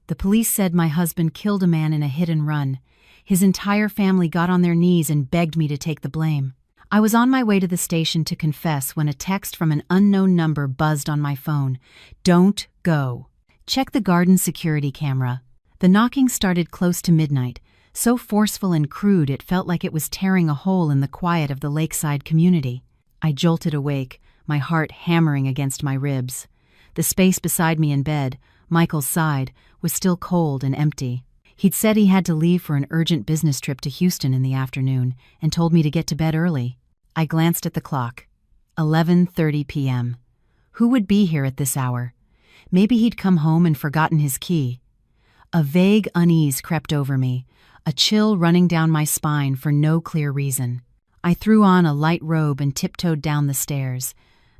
The police said my husband killed a man in a hit and run. His entire family got on their knees and begged me to take the blame. I was on my way to the station to confess when a text from an unknown number buzzed on my phone. Don't go. Check the garden security camera. The knocking started close to midnight, so forceful and crude it felt like it was tearing a hole in the quiet of the lakeside community. I jolted awake, my heart hammering against my ribs. The space beside me in bed, Michael's side, was still cold and empty. He'd said he had to leave for an urgent business trip to Houston in the afternoon and told me to get to bed early. I glanced at the clock. 11:30 p.m. Who would be here at this hour? Maybe he'd come home and forgotten his key. A vague unease crept over me, a chill running down my spine for no clear reason. I threw on a light robe and tiptoed down the stairs.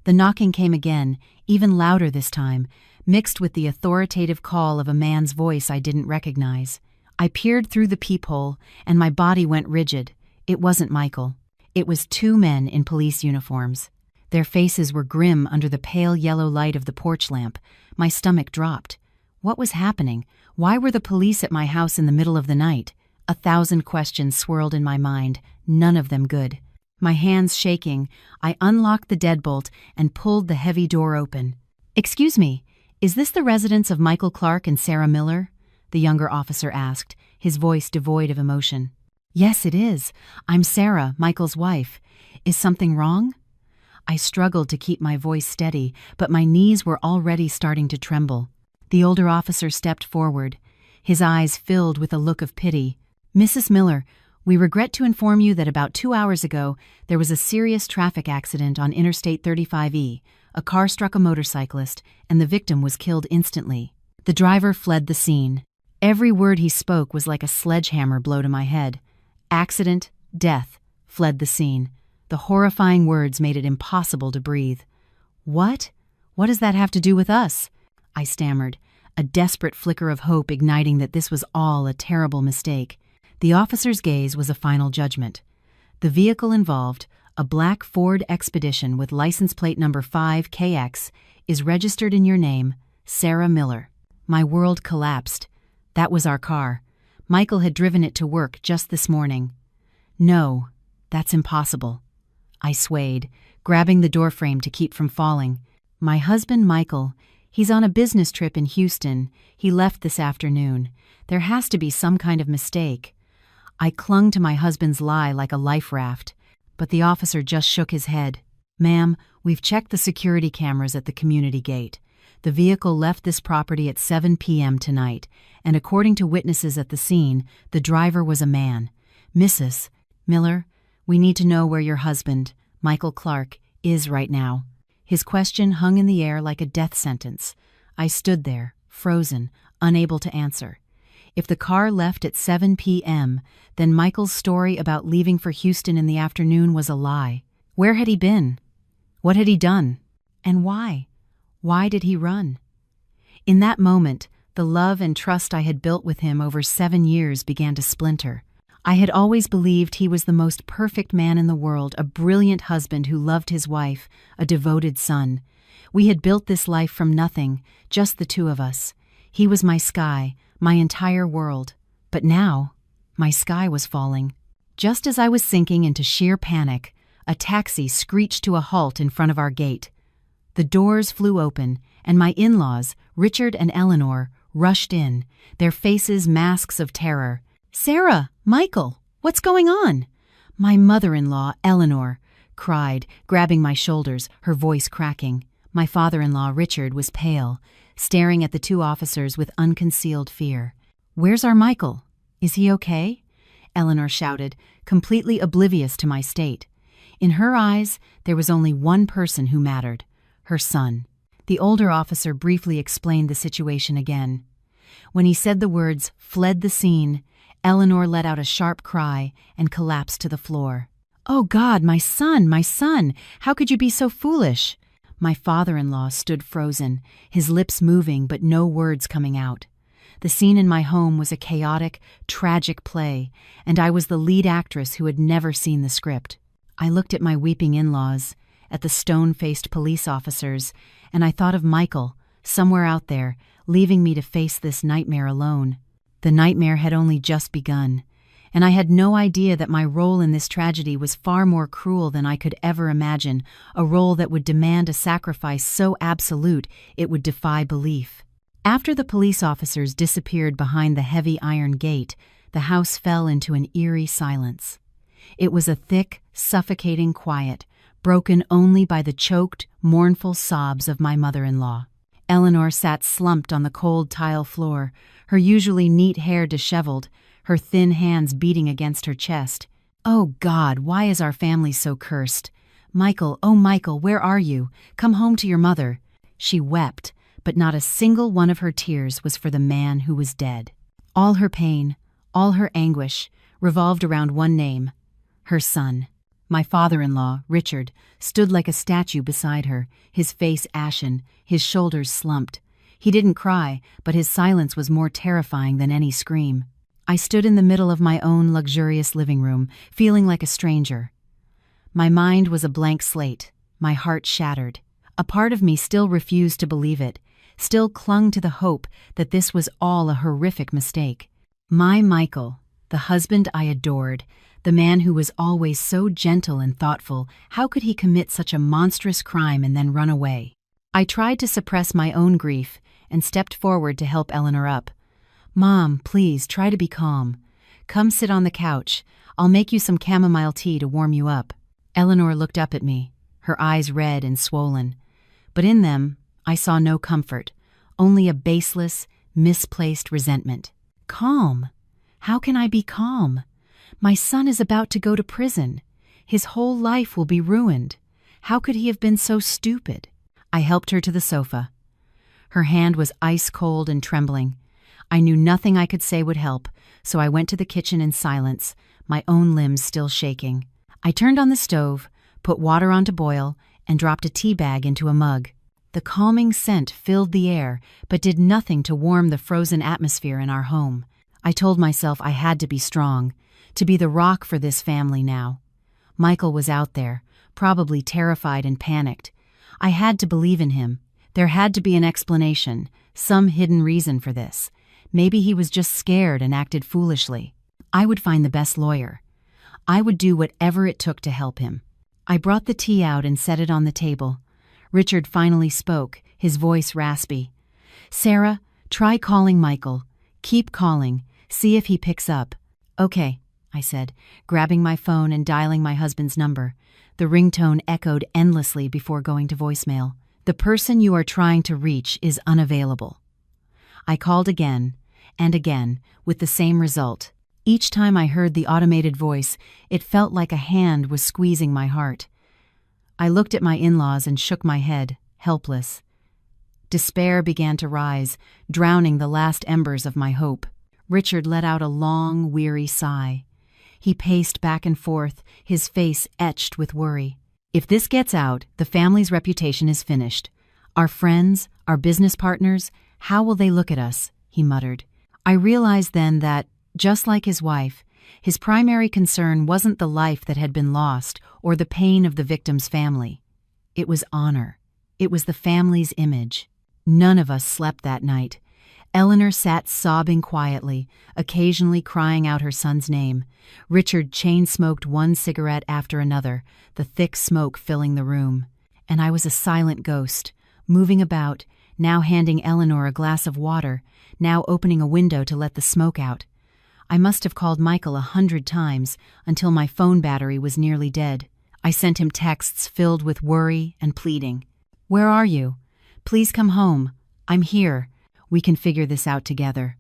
The knocking came again, even louder this time, mixed with the authoritative call of a man's voice I didn't recognize. I peered through the peephole, and my body went rigid. It wasn't Michael. It was two men in police uniforms. Their faces were grim under the pale yellow light of the porch lamp. My stomach dropped. What was happening? Why were the police at my house in the middle of the night? 1,000 questions swirled in my mind, none of them good. My hands shaking, I unlocked the deadbolt and pulled the heavy door open. "Excuse me, is this the residence of Michael Clark and Sarah Miller?" the younger officer asked, his voice devoid of emotion. "Yes, it is. I'm Sarah, Michael's wife. Is something wrong?" I struggled to keep my voice steady, but my knees were already starting to tremble. The older officer stepped forward, his eyes filled with a look of pity. "Mrs. Miller, we regret to inform you that about 2 hours ago, there was a serious traffic accident on Interstate 35E. A car struck a motorcyclist, and the victim was killed instantly. The driver fled the scene." Every word he spoke was like a sledgehammer blow to my head. Accident, death, fled the scene. The horrifying words made it impossible to breathe. "What? What does that have to do with us?" I stammered, a desperate flicker of hope igniting that this was all a terrible mistake. The officer's gaze was a final judgment. The vehicle involved, a black Ford Expedition with license plate number 5KX, is registered in your name, Sarah Miller. My world collapsed. That was our car. Michael had driven it to work just this morning. "No, that's impossible." I swayed, grabbing the doorframe to keep from falling. "My husband, Michael, he's on a business trip in Houston. He left this afternoon. There has to be some kind of mistake." I clung to my husband's lie like a life raft, but the officer just shook his head. "Ma'am, we've checked the security cameras at the community gate. The vehicle left this property at 7 p.m. tonight, and according to witnesses at the scene, the driver was a man. Mrs. Miller, we need to know where your husband, Michael Clark, is right now." His question hung in the air like a death sentence. I stood there, frozen, unable to answer. If the car left at 7 p.m., then Michael's story about leaving for Houston in the afternoon was a lie. Where had he been? What had he done? And why? Why did he run? In that moment, the love and trust I had built with him over 7 years began to splinter. I had always believed he was the most perfect man in the world, a brilliant husband who loved his wife, a devoted son. We had built this life from nothing, just the two of us. He was my sky, my entire world. But now, my sky was falling. Just as I was sinking into sheer panic, a taxi screeched to a halt in front of our gate. The doors flew open, and my in-laws, Richard and Eleanor, rushed in, their faces masks of terror. "Sarah! Michael! What's going on?" My mother-in-law, Eleanor, cried, grabbing my shoulders, her voice cracking. My father-in-law, Richard, was pale, staring at the two officers with unconcealed fear. "Where's our Michael? Is he okay?" Eleanor shouted, completely oblivious to my state. In her eyes, there was only one person who mattered, her son. The older officer briefly explained the situation again. When he said the words, "fled the scene," Eleanor let out a sharp cry and collapsed to the floor. "Oh God, my son, my son! How could you be so foolish?" My father-in-law stood frozen, his lips moving but no words coming out. The scene in my home was a chaotic, tragic play, and I was the lead actress who had never seen the script. I looked at my weeping in-laws, at the stone-faced police officers, and I thought of Michael, somewhere out there, leaving me to face this nightmare alone. The nightmare had only just begun, and I had no idea that my role in this tragedy was far more cruel than I could ever imagine, a role that would demand a sacrifice so absolute it would defy belief. After the police officers disappeared behind the heavy iron gate, the house fell into an eerie silence. It was a thick, suffocating quiet, broken only by the choked, mournful sobs of my mother-in-law. Eleanor sat slumped on the cold tile floor, her usually neat hair disheveled, her thin hands beating against her chest. "Oh God, why is our family so cursed? Michael, oh Michael, where are you? Come home to your mother." She wept, but not a single one of her tears was for the man who was dead. All her pain, all her anguish, revolved around one name: her son. My father-in-law, Richard, stood like a statue beside her, his face ashen, his shoulders slumped. He didn't cry, but his silence was more terrifying than any scream. I stood in the middle of my own luxurious living room, feeling like a stranger. My mind was a blank slate, my heart shattered. A part of me still refused to believe it, still clung to the hope that this was all a horrific mistake. My Michael, the husband I adored, the man who was always so gentle and thoughtful, how could he commit such a monstrous crime and then run away? I tried to suppress my own grief and stepped forward to help Eleanor up. "Mom, please, try to be calm. Come sit on the couch. I'll make you some chamomile tea to warm you up." Eleanor looked up at me, her eyes red and swollen. But in them, I saw no comfort, only a baseless, misplaced resentment. "Calm? How can I be calm? My son is about to go to prison. His whole life will be ruined. How could he have been so stupid?" I helped her to the sofa. Her hand was ice-cold and trembling. I knew nothing I could say would help, so I went to the kitchen in silence, my own limbs still shaking. I turned on the stove, put water on to boil, and dropped a tea bag into a mug. The calming scent filled the air, but did nothing to warm the frozen atmosphere in our home. I told myself I had to be strong, to be the rock for this family now. Michael was out there, probably terrified and panicked. I had to believe in him. There had to be an explanation, some hidden reason for this. Maybe he was just scared and acted foolishly. I would find the best lawyer. I would do whatever it took to help him. I brought the tea out and set it on the table. Richard finally spoke, his voice raspy. "Sarah, try calling Michael. Keep calling. See if he picks up." "Okay," I said, grabbing my phone and dialing my husband's number. The ringtone echoed endlessly before going to voicemail. "The person you are trying to reach is unavailable." I called again and again, with the same result. Each time I heard the automated voice, it felt like a hand was squeezing my heart. I looked at my in-laws and shook my head, helpless. Despair began to rise, drowning the last embers of my hope. Richard let out a long, weary sigh. He paced back and forth, his face etched with worry. "If this gets out, the family's reputation is finished. Our friends, our business partners, how will they look at us?" he muttered. I realized then that, just like his wife, his primary concern wasn't the life that had been lost or the pain of the victim's family. It was honor. It was the family's image. None of us slept that night. Eleanor sat sobbing quietly, occasionally crying out her son's name. Richard chain-smoked one cigarette after another, the thick smoke filling the room. And I was a silent ghost, moving about, now handing Eleanor a glass of water, now opening a window to let the smoke out. I must have called Michael 100 times until my phone battery was nearly dead. I sent him texts filled with worry and pleading. "Where are you? Please come home. I'm here. We can figure this out together."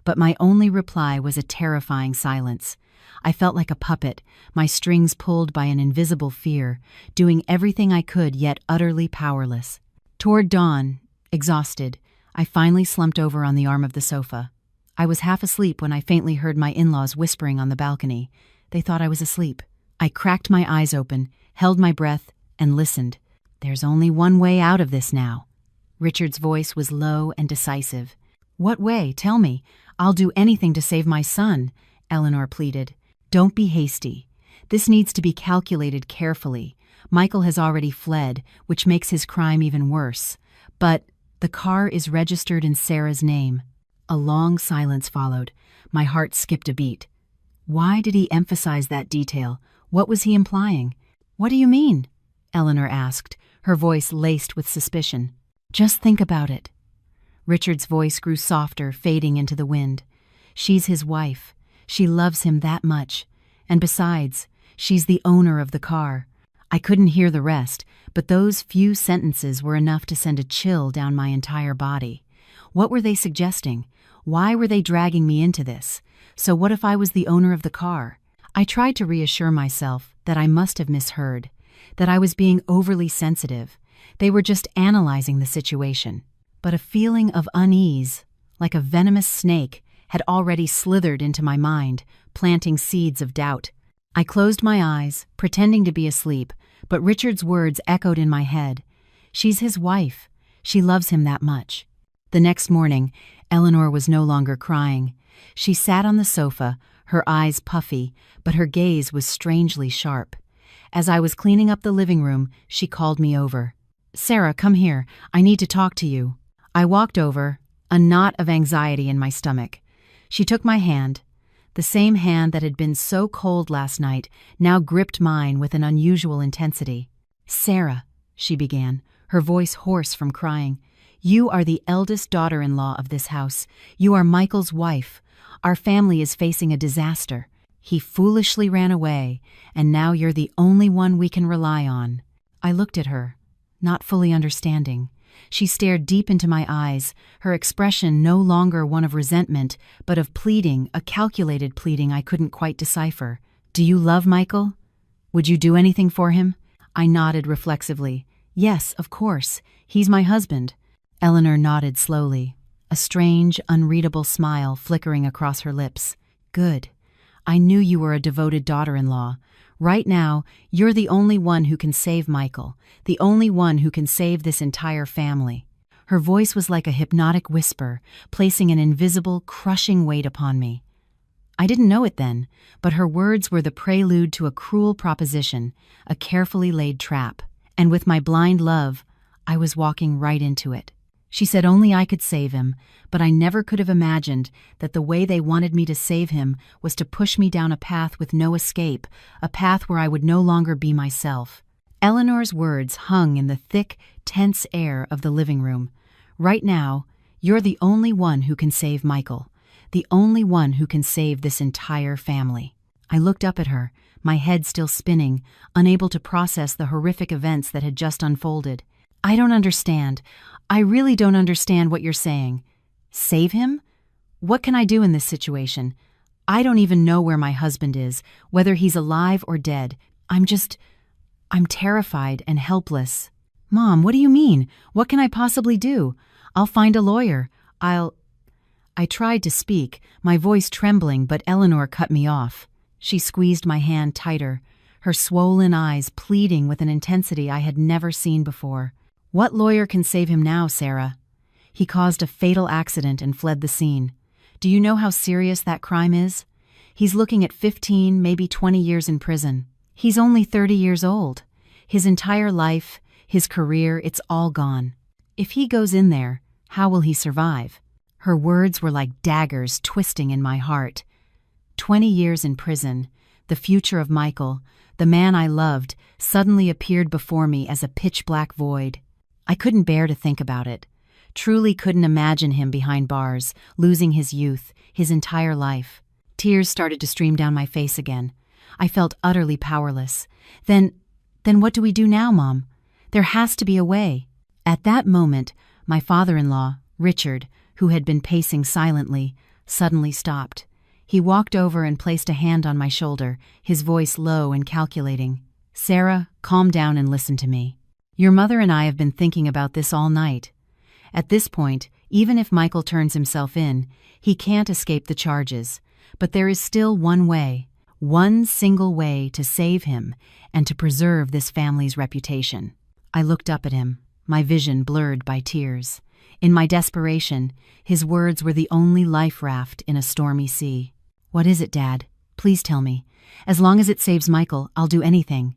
But my only reply was a terrifying silence. I felt like a puppet, my strings pulled by an invisible fear, doing everything I could yet utterly powerless. Toward dawn, exhausted, I finally slumped over on the arm of the sofa. I was half asleep when I faintly heard my in-laws whispering on the balcony. They thought I was asleep. I cracked my eyes open, held my breath, and listened. "There's only one way out of this now." Richard's voice was low and decisive. "What way? Tell me. I'll do anything to save my son," Eleanor pleaded. "Don't be hasty. This needs to be calculated carefully. Michael has already fled, which makes his crime even worse. But The car is registered in Sarah's name." A long silence followed. My heart skipped a beat. Why did he emphasize that detail? What was he implying? "What do you mean?" Eleanor asked, her voice laced with suspicion. "Just think about it." Richard's voice grew softer, fading into the wind. "She's his wife. She loves him that much. And besides, she's the owner of the car." I couldn't hear the rest, but those few sentences were enough to send a chill down my entire body. What were they suggesting? Why were they dragging me into this? So what if I was the owner of the car? I tried to reassure myself that I must have misheard, that I was being overly sensitive. They were just analyzing the situation. But a feeling of unease, like a venomous snake, had already slithered into my mind, planting seeds of doubt. I closed my eyes, pretending to be asleep, but Richard's words echoed in my head. She's his wife. She loves him that much. The next morning, Eleanor was no longer crying. She sat on the sofa, her eyes puffy, but her gaze was strangely sharp. As I was cleaning up the living room, she called me over. "Sarah, come here. I need to talk to you." I walked over, a knot of anxiety in my stomach. She took my hand. The same hand that had been so cold last night now gripped mine with an unusual intensity. "Sarah," she began, her voice hoarse from crying, "you are the eldest daughter-in-law of this house. You are Michael's wife. Our family is facing a disaster. He foolishly ran away, and now you're the only one we can rely on." I looked at her, not fully understanding. She stared deep into my eyes, her expression no longer one of resentment, but of pleading, a calculated pleading I couldn't quite decipher. "Do you love Michael? Would you do anything for him?" I nodded reflexively. "Yes, of course. He's my husband." Eleanor nodded slowly, a strange, unreadable smile flickering across her lips. "Good. I knew you were a devoted daughter-in-law. Right now, you're the only one who can save Michael, the only one who can save this entire family." Her voice was like a hypnotic whisper, placing an invisible, crushing weight upon me. I didn't know it then, but her words were the prelude to a cruel proposition, a carefully laid trap. And with my blind love, I was walking right into it. She said only I could save him, but I never could have imagined that the way they wanted me to save him was to push me down a path with no escape, a path where I would no longer be myself. Eleanor's words hung in the thick, tense air of the living room. "Right now, you're the only one who can save Michael, the only one who can save this entire family." I looked up at her, my head still spinning, unable to process the horrific events that had just unfolded. "I don't understand. I really don't understand what you're saying. Save him? What can I do in this situation? I don't even know where my husband is, whether he's alive or dead. I'm terrified and helpless." "Mom, what do you mean? What can I possibly do? I'll find a lawyer. I tried to speak, my voice trembling, but Eleanor cut me off. She squeezed my hand tighter, her swollen eyes pleading with an intensity I had never seen before. "What lawyer can save him now, Sarah? He caused a fatal accident and fled the scene. Do you know how serious that crime is? He's looking at 15, maybe 20 years in prison. He's only 30 years old. His entire life, his career, it's all gone. If he goes in there, how will he survive?" Her words were like daggers twisting in my heart. 20 years in prison, the future of Michael, the man I loved, suddenly appeared before me as a pitch-black void. I couldn't bear to think about it. Truly couldn't imagine him behind bars, losing his youth, his entire life. Tears started to stream down my face again. I felt utterly powerless. Then what do we do now, Mom? There has to be a way. At that moment, my father-in-law, Richard, who had been pacing silently, suddenly stopped. He walked over and placed a hand on my shoulder, his voice low and calculating. "Sarah, calm down and listen to me. Your mother and I have been thinking about this all night. At this point, even if Michael turns himself in, he can't escape the charges. But there is still one way, one single way to save him and to preserve this family's reputation." I looked up at him, my vision blurred by tears. In my desperation, his words were the only life raft in a stormy sea. "What is it, Dad? Please tell me. As long as it saves Michael, I'll do anything."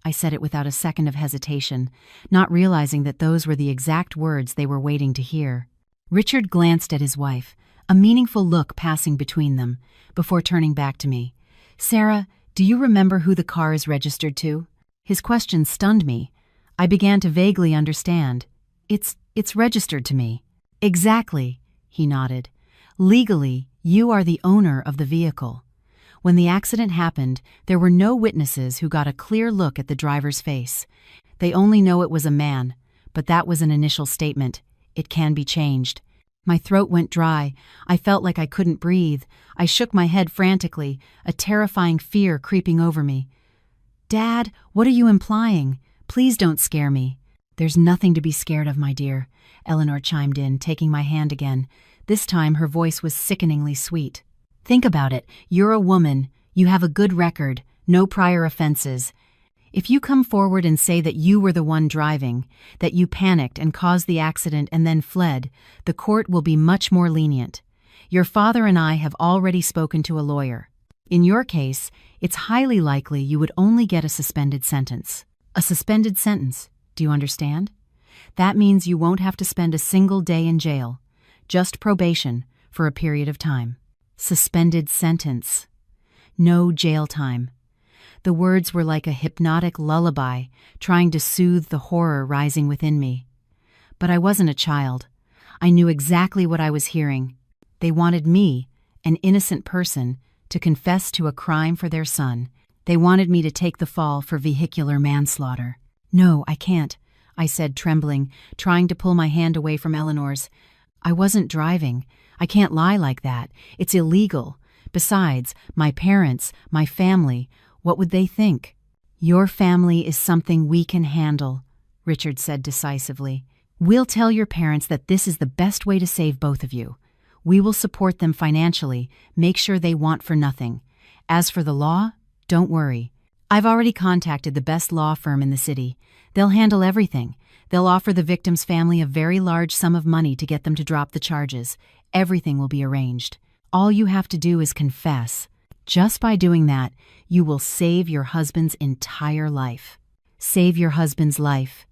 I said it without a second of hesitation, not realizing that those were the exact words they were waiting to hear. Richard glanced at his wife, a meaningful look passing between them, before turning back to me. "Sarah, do you remember who the car is registered to?" His question stunned me. I began to vaguely understand. It's registered to me." "Exactly," he nodded. "Legally, you are the owner of the vehicle." When the accident happened, there were no witnesses who got a clear look at the driver's face. They only know it was a man, but that was an initial statement. It can be changed. My throat went dry. I felt like I couldn't breathe. I shook my head frantically, a terrifying fear creeping over me. "Dad, what are you implying? Please don't scare me." "There's nothing to be scared of, my dear," Eleanor chimed in, taking my hand again. This time her voice was sickeningly sweet. "Think about it. You're a woman. You have a good record, no prior offenses. If you come forward and say that you were the one driving, that you panicked and caused the accident and then fled, the court will be much more lenient. Your father and I have already spoken to a lawyer. In your case, it's highly likely you would only get a suspended sentence." "A suspended sentence, do you understand? That means you won't have to spend a single day in jail, just probation for a period of time." Suspended sentence. No jail time. The words were like a hypnotic lullaby, trying to soothe the horror rising within me. But I wasn't a child. I knew exactly what I was hearing. They wanted me, an innocent person, to confess to a crime for their son. They wanted me to take the fall for vehicular manslaughter. "No, I can't," I said, trembling, trying to pull my hand away from Eleanor's. "I wasn't driving. I can't lie like that. It's illegal. Besides, my parents, my family, what would they think?" "Your family is something we can handle," Richard said decisively. "We'll tell your parents that this is the best way to save both of you. We will support them financially, make sure they want for nothing. As for the law, don't worry. I've already contacted the best law firm in the city. They'll handle everything. They'll offer the victim's family a very large sum of money to get them to drop the charges. Everything will be arranged. All you have to do is confess. Just by doing that, you will save your husband's entire life." Save your husband's life.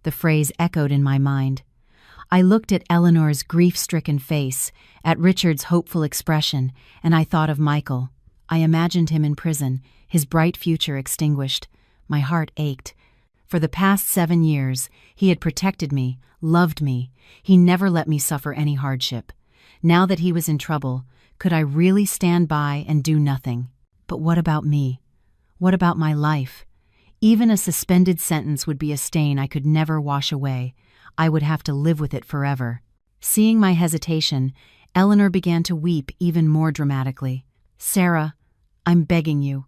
The phrase echoed in my mind. I looked at Eleanor's grief-stricken face, at Richard's hopeful expression, and I thought of Michael. I imagined him in prison, his bright future extinguished. My heart ached. For the past 7 years, he had protected me, loved me. He never let me suffer any hardship. Now that he was in trouble, could I really stand by and do nothing? But what about me? What about my life? Even a suspended sentence would be a stain I could never wash away. I would have to live with it forever. Seeing my hesitation, Eleanor began to weep even more dramatically. "Sarah, I'm begging you.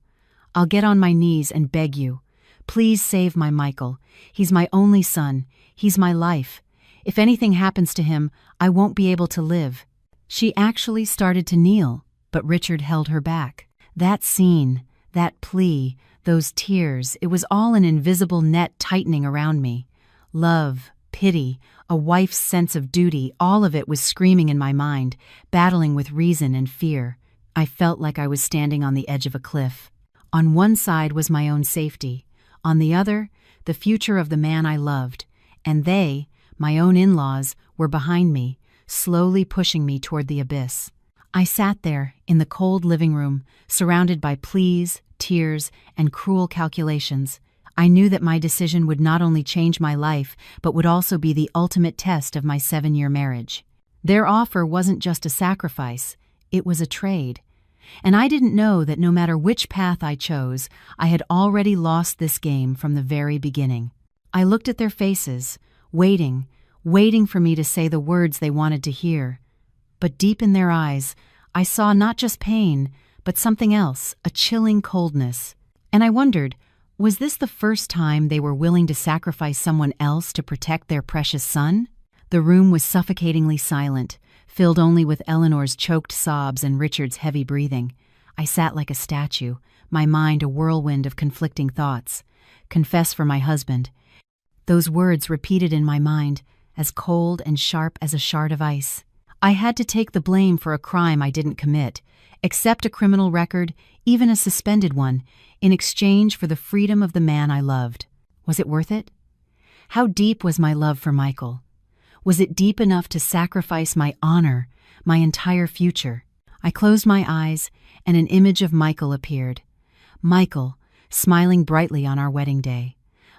I'll get on my knees and beg you. Please save my Michael. He's my only son. He's my life. If anything happens to him, I won't be able to live." She actually started to kneel, but Richard held her back. That scene, that plea, those tears, it was all an invisible net tightening around me. Love, pity, a wife's sense of duty, all of it was screaming in my mind, battling with reason and fear. I felt like I was standing on the edge of a cliff. On one side was my own safety. On the other, the future of the man I loved. And they, my own in-laws, were behind me, slowly pushing me toward the abyss. I sat there, in the cold living room, surrounded by pleas, tears, and cruel calculations. I knew that my decision would not only change my life, but would also be the ultimate test of my 7-year marriage. Their offer wasn't just a sacrifice, it was a trade. And I didn't know that no matter which path I chose, I had already lost this game from the very beginning. I looked at their faces, waiting for me to say the words they wanted to hear. But deep in their eyes, I saw not just pain, but something else, a chilling coldness. And I wondered, was this the first time they were willing to sacrifice someone else to protect their precious son? The room was suffocatingly silent, filled only with Eleanor's choked sobs and Richard's heavy breathing. I sat like a statue, my mind a whirlwind of conflicting thoughts. Confess for my husband. Those words repeated in my mind, as cold and sharp as a shard of ice. I had to take the blame for a crime I didn't commit, accept a criminal record, even a suspended one, in exchange for the freedom of the man I loved. Was it worth it? How deep was my love for Michael? Was it deep enough to sacrifice my honor, my entire future? I closed my eyes, and an image of Michael appeared. Michael, smiling brightly on our wedding day.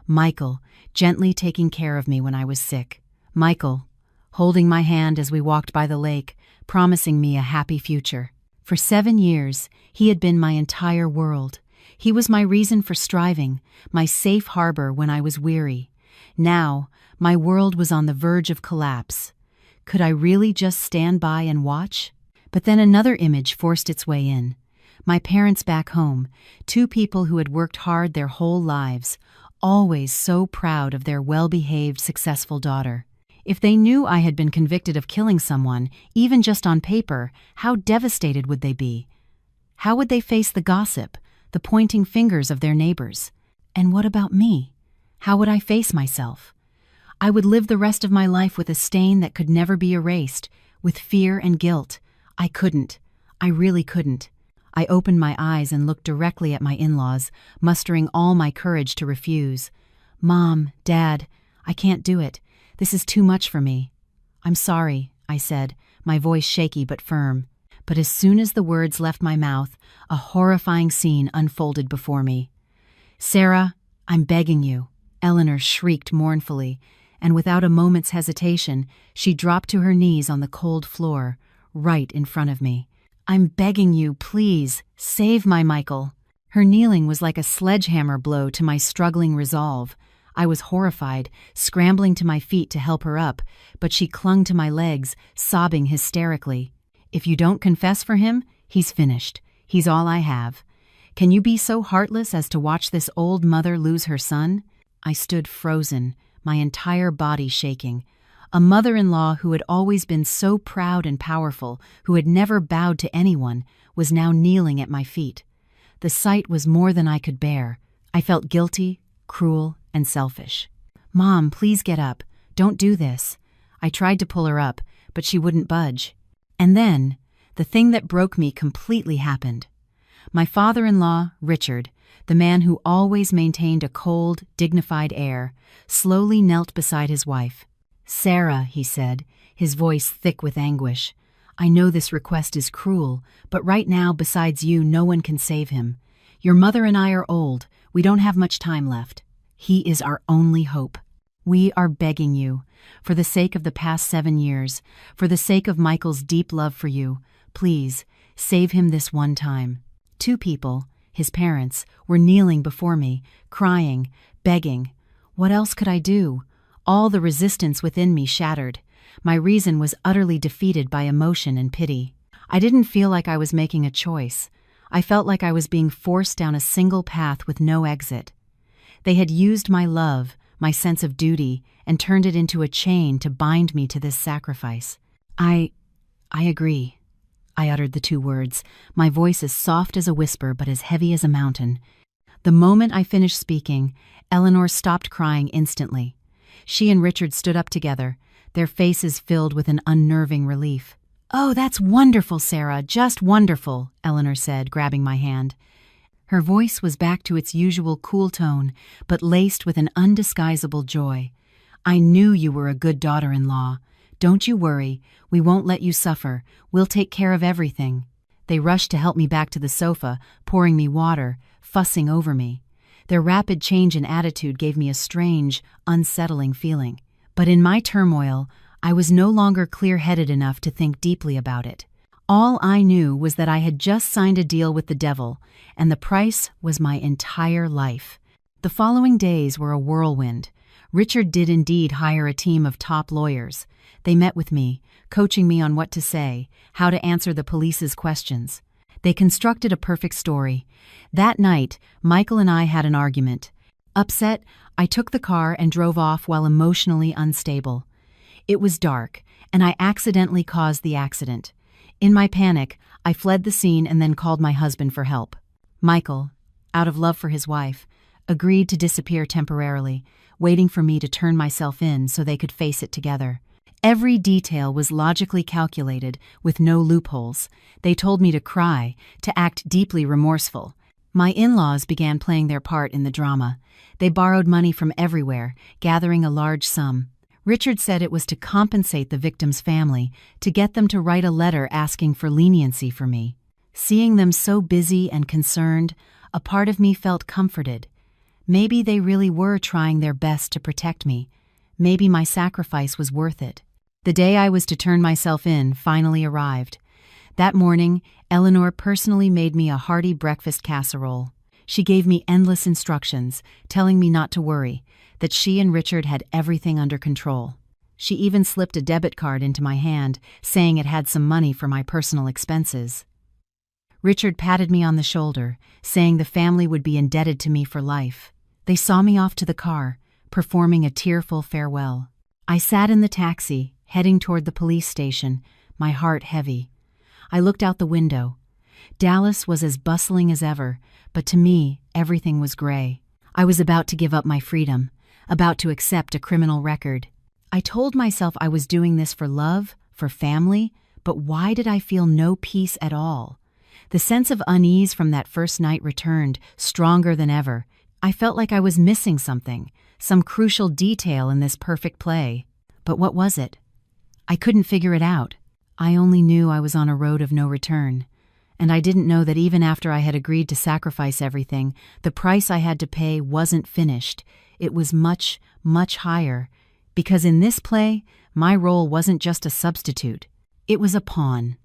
Michael, gently taking care of me when I was sick. Michael, holding my hand as we walked by the lake, promising me a happy future. For 7 years, he had been my entire world. He was my reason for striving, my safe harbor when I was weary. Now, my world was on the verge of collapse. Could I really just stand by and watch? But then another image forced its way in. My parents back home, 2 people who had worked hard their whole lives, always so proud of their well-behaved, successful daughter. If they knew I had been convicted of killing someone, even just on paper, how devastated would they be? How would they face the gossip, the pointing fingers of their neighbors? And what about me? How would I face myself? I would live the rest of my life with a stain that could never be erased, with fear and guilt. I couldn't. I really couldn't. I opened my eyes and looked directly at my in-laws, mustering all my courage to refuse. "Mom, Dad, I can't do it. This is too much for me." "I'm sorry," I said, my voice shaky but firm. But as soon as the words left my mouth, a horrifying scene unfolded before me. "Sarah, I'm begging you," Eleanor shrieked mournfully, and without a moment's hesitation, she dropped to her knees on the cold floor, right in front of me. "I'm begging you, please, save my Michael." Her kneeling was like a sledgehammer blow to my struggling resolve. I was horrified, scrambling to my feet to help her up, but she clung to my legs, sobbing hysterically. "If you don't confess for him, he's finished. He's all I have. Can you be so heartless as to watch this old mother lose her son?" I stood frozen, my entire body shaking. A mother-in-law who had always been so proud and powerful, who had never bowed to anyone, was now kneeling at my feet. The sight was more than I could bear. I felt guilty, cruel, and selfish. "Mom, please get up. Don't do this." I tried to pull her up, but she wouldn't budge. And then, the thing that broke me completely happened. My father-in-law, Richard, the man who always maintained a cold, dignified air, slowly knelt beside his wife. "Sarah," he said, his voice thick with anguish, "I know this request is cruel, but right now, besides you, no one can save him. Your mother and I are old. We don't have much time left. He is our only hope. We are begging you, for the sake of the past 7 years, for the sake of Michael's deep love for you, please, save him this one time." 2 people, his parents, were kneeling before me, crying, begging. What else could I do? All the resistance within me shattered. My reason was utterly defeated by emotion and pity. I didn't feel like I was making a choice. I felt like I was being forced down a single path with no exit. They had used my love, my sense of duty, and turned it into a chain to bind me to this sacrifice. I agree." I uttered the 2 words, my voice as soft as a whisper but as heavy as a mountain. The moment I finished speaking, Eleanor stopped crying instantly. She and Richard stood up together, their faces filled with an unnerving relief. "Oh, that's wonderful, Sarah, just wonderful," Eleanor said, grabbing my hand. Her voice was back to its usual cool tone, but laced with an undisguisable joy. "I knew you were a good daughter-in-law. Don't you worry, we won't let you suffer. We'll take care of everything." They rushed to help me back to the sofa, pouring me water, fussing over me. Their rapid change in attitude gave me a strange, unsettling feeling. But in my turmoil, I was no longer clear-headed enough to think deeply about it. All I knew was that I had just signed a deal with the devil, and the price was my entire life. The following days were a whirlwind. Richard did indeed hire a team of top lawyers. They met with me, coaching me on what to say, how to answer the police's questions. They constructed a perfect story. That night, Michael and I had an argument. Upset, I took the car and drove off while emotionally unstable. It was dark, and I accidentally caused the accident. In my panic, I fled the scene and then called my husband for help. Michael, out of love for his wife, agreed to disappear temporarily, waiting for me to turn myself in so they could face it together. Every detail was logically calculated, with no loopholes. They told me to cry, to act deeply remorseful. My in-laws began playing their part in the drama. They borrowed money from everywhere, gathering a large sum. Richard said it was to compensate the victim's family, to get them to write a letter asking for leniency for me. Seeing them so busy and concerned, a part of me felt comforted. Maybe they really were trying their best to protect me. Maybe my sacrifice was worth it. The day I was to turn myself in finally arrived. That morning, Eleanor personally made me a hearty breakfast casserole. She gave me endless instructions, telling me not to worry, that she and Richard had everything under control. She even slipped a debit card into my hand, saying it had some money for my personal expenses. Richard patted me on the shoulder, saying the family would be indebted to me for life. They saw me off to the car, performing a tearful farewell. I sat in the taxi, heading toward the police station, my heart heavy. I looked out the window. Dallas was as bustling as ever, but to me, everything was gray. I was about to give up my freedom, about to accept a criminal record. I told myself I was doing this for love, for family, but why did I feel no peace at all? The sense of unease from that first night returned, stronger than ever. I felt like I was missing something, some crucial detail in this perfect play. But what was it? I couldn't figure it out. I only knew I was on a road of no return. And I didn't know that even after I had agreed to sacrifice everything, the price I had to pay wasn't finished. It was much, much higher. Because in this play, my role wasn't just a substitute. It was a pawn.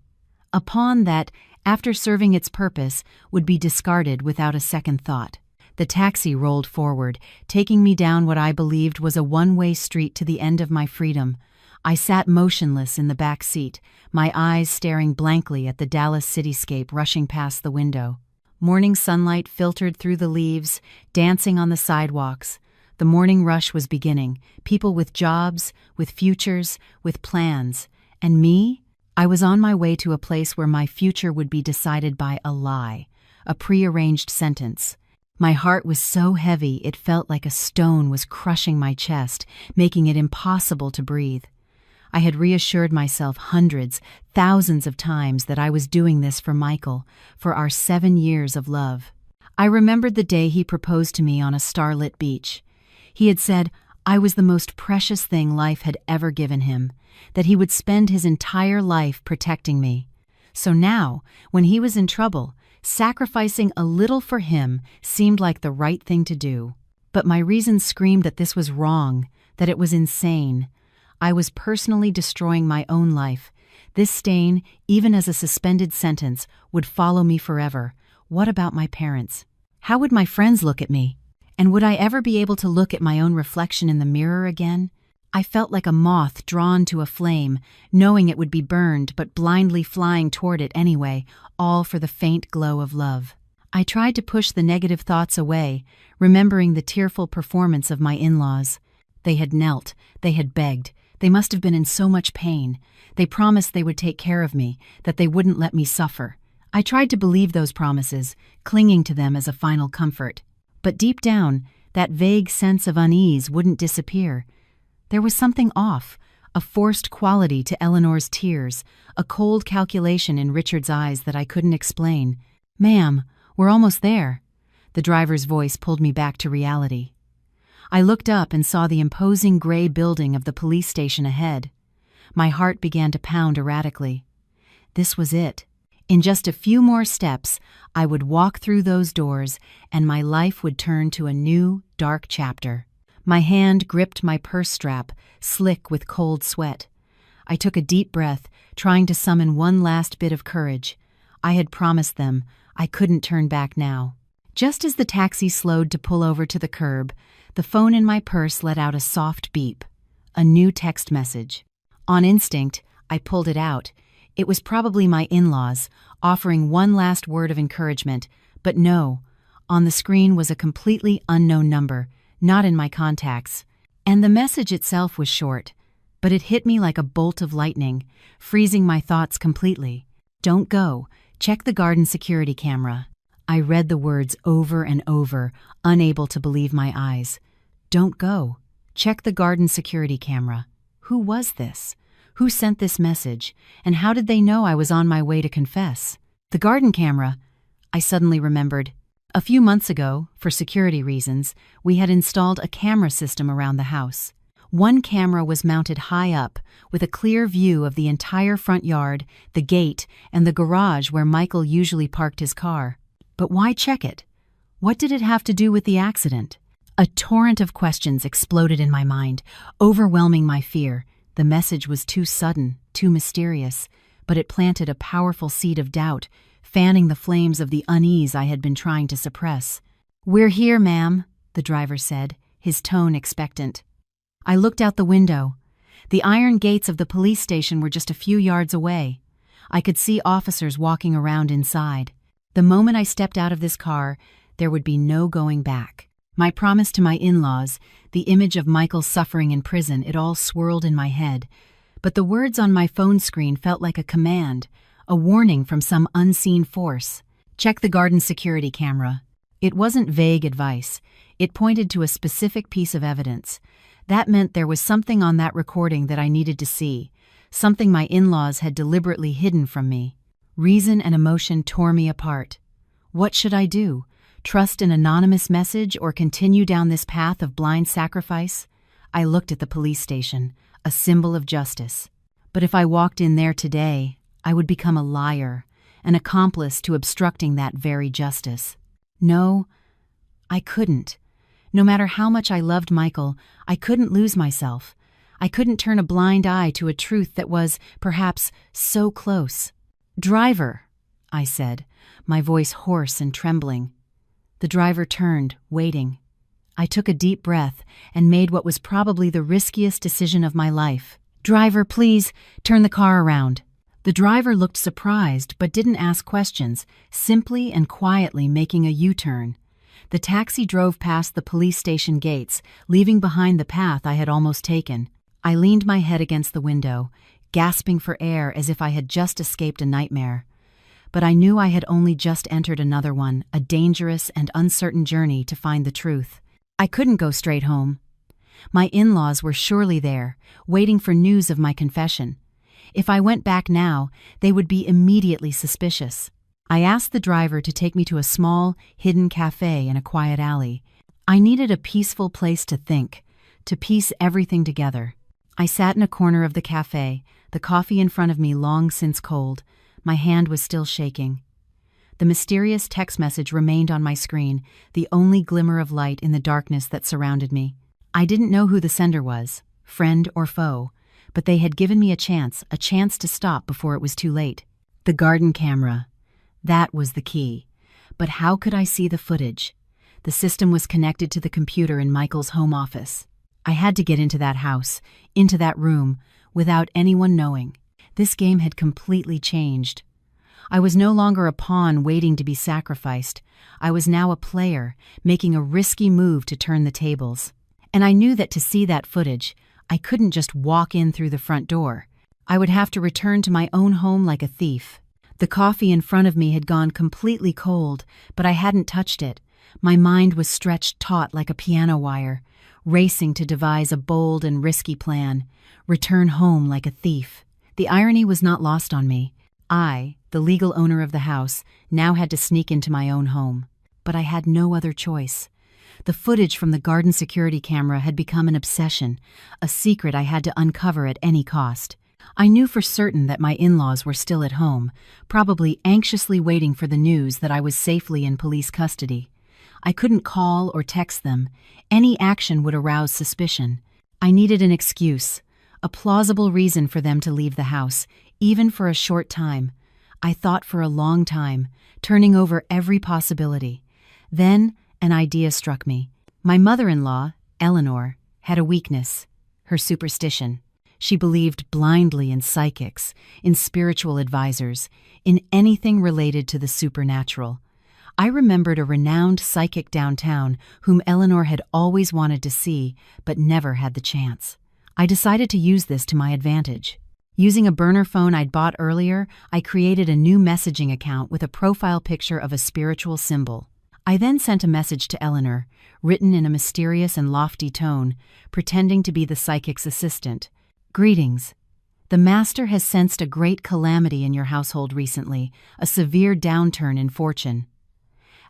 A pawn that, after serving its purpose, would be discarded without a second thought. The taxi rolled forward, taking me down what I believed was a one-way street to the end of my freedom. I sat motionless in the back seat, my eyes staring blankly at the Dallas cityscape rushing past the window. Morning sunlight filtered through the leaves, dancing on the sidewalks. The morning rush was beginning, people with jobs, with futures, with plans. And me? I was on my way to a place where my future would be decided by a lie, a prearranged sentence. My heart was so heavy it felt like a stone was crushing my chest, making it impossible to breathe. I had reassured myself hundreds, thousands of times that I was doing this for Michael, for our 7 years of love. I remembered the day he proposed to me on a starlit beach. He had said I was the most precious thing life had ever given him, that he would spend his entire life protecting me. So now, when he was in trouble, sacrificing a little for him seemed like the right thing to do. But my reason screamed that this was wrong, that it was insane. I was personally destroying my own life. This stain, even as a suspended sentence, would follow me forever. What about my parents? How would my friends look at me? And would I ever be able to look at my own reflection in the mirror again? I felt like a moth drawn to a flame, knowing it would be burned but blindly flying toward it anyway, all for the faint glow of love. I tried to push the negative thoughts away, remembering the tearful performance of my in-laws. They had knelt, they had begged, they must have been in so much pain. They promised they would take care of me, that they wouldn't let me suffer. I tried to believe those promises, clinging to them as a final comfort. But deep down, that vague sense of unease wouldn't disappear. There was something off, a forced quality to Eleanor's tears, a cold calculation in Richard's eyes that I couldn't explain. "Ma'am, we're almost there." The driver's voice pulled me back to reality. I looked up and saw the imposing gray building of the police station ahead. My heart began to pound erratically. This was it. In just a few more steps, I would walk through those doors, and my life would turn to a new, dark chapter. My hand gripped my purse strap, slick with cold sweat. I took a deep breath, trying to summon one last bit of courage. I had promised them. I couldn't turn back now. Just as the taxi slowed to pull over to the curb, the phone in my purse let out a soft beep. A new text message. On instinct, I pulled it out. It was probably my in-laws, offering one last word of encouragement, but no. On the screen was a completely unknown number, not in my contacts. And the message itself was short, but it hit me like a bolt of lightning, freezing my thoughts completely. "Don't go. Check the garden security camera." I read the words over and over, unable to believe my eyes. Don't go. Check the garden security camera. Who was this? Who sent this message, and how did they know I was on my way to confess? The garden camera, I suddenly remembered. A few months ago, for security reasons, we had installed a camera system around the house. One camera was mounted high up, with a clear view of the entire front yard, the gate, and the garage where Michael usually parked his car. But why check it? What did it have to do with the accident? A torrent of questions exploded in my mind, overwhelming my fear. The message was too sudden, too mysterious, but it planted a powerful seed of doubt, fanning the flames of the unease I had been trying to suppress. "We're here, ma'am," the driver said, his tone expectant. I looked out the window. The iron gates of the police station were just a few yards away. I could see officers walking around inside. The moment I stepped out of this car, there would be no going back. My promise to my in-laws, the image of Michael suffering in prison, it all swirled in my head. But the words on my phone screen felt like a command, a warning from some unseen force. "Check the garden security camera." It wasn't vague advice. It pointed to a specific piece of evidence. That meant there was something on that recording that I needed to see, something my in-laws had deliberately hidden from me. Reason and emotion tore me apart. What should I do? Trust an anonymous message or continue down this path of blind sacrifice? I looked at the police station, a symbol of justice. But if I walked in there today, I would become a liar, an accomplice to obstructing that very justice. No, I couldn't. No matter how much I loved Michael, I couldn't lose myself. I couldn't turn a blind eye to a truth that was, perhaps, so close. "Driver," I said, my voice hoarse and trembling. The driver turned, waiting. I took a deep breath and made what was probably the riskiest decision of my life. "Driver, please, turn the car around." The driver looked surprised but didn't ask questions, simply and quietly making a U-turn. The taxi drove past the police station gates, leaving behind the path I had almost taken. I leaned my head against the window, gasping for air as if I had just escaped a nightmare. But I knew I had only just entered another one, a dangerous and uncertain journey to find the truth. I couldn't go straight home. My in-laws were surely there, waiting for news of my confession. If I went back now, they would be immediately suspicious. I asked the driver to take me to a small, hidden cafe in a quiet alley. I needed a peaceful place to think, to piece everything together. I sat in a corner of the cafe, the coffee in front of me long since cold. My hand was still shaking. The mysterious text message remained on my screen, the only glimmer of light in the darkness that surrounded me. I didn't know who the sender was, friend or foe, but they had given me a chance to stop before it was too late. The garden camera. That was the key. But how could I see the footage? The system was connected to the computer in Michael's home office. I had to get into that house, into that room, without anyone knowing. This game had completely changed. I was no longer a pawn waiting to be sacrificed. I was now a player, making a risky move to turn the tables. And I knew that to see that footage, I couldn't just walk in through the front door. I would have to return to my own home like a thief. The coffee in front of me had gone completely cold, but I hadn't touched it. My mind was stretched taut like a piano wire, racing to devise a bold and risky plan, return home like a thief. The irony was not lost on me. I, the legal owner of the house, now had to sneak into my own home. But I had no other choice. The footage from the garden security camera had become an obsession, a secret I had to uncover at any cost. I knew for certain that my in-laws were still at home, probably anxiously waiting for the news that I was safely in police custody. I couldn't call or text them. Any action would arouse suspicion. I needed an excuse, a plausible reason for them to leave the house, even for a short time. I thought for a long time, turning over every possibility. Then an idea struck me. My mother-in-law, Eleanor, had a weakness, her superstition. She believed blindly in psychics, in spiritual advisors, in anything related to the supernatural. I remembered a renowned psychic downtown whom Eleanor had always wanted to see, but never had the chance. I decided to use this to my advantage. Using a burner phone I'd bought earlier, I created a new messaging account with a profile picture of a spiritual symbol. I then sent a message to Eleanor, written in a mysterious and lofty tone, pretending to be the psychic's assistant. "Greetings. The master has sensed a great calamity in your household recently, a severe downturn in fortune.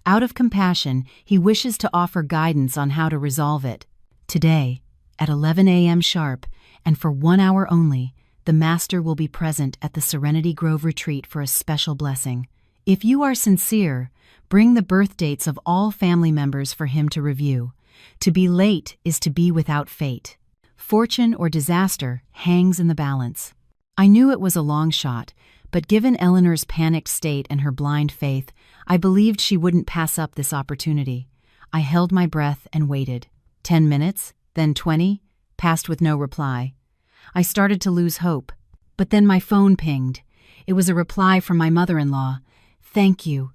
Out of compassion, he wishes to offer guidance on how to resolve it. Today, at 11 a.m. sharp, and for 1 hour only, the master will be present at the Serenity Grove retreat for a special blessing. If you are sincere, bring the birth dates of all family members for him to review. To be late is to be without fate. Fortune or disaster hangs in the balance. I knew it was a long shot, but given Eleanor's panicked state and her blind faith, I believed she wouldn't pass up this opportunity. I held my breath and waited. 10 minutes, then 20, passed with no reply. I started to lose hope. But then my phone pinged. It was a reply from my mother-in-law. Thank you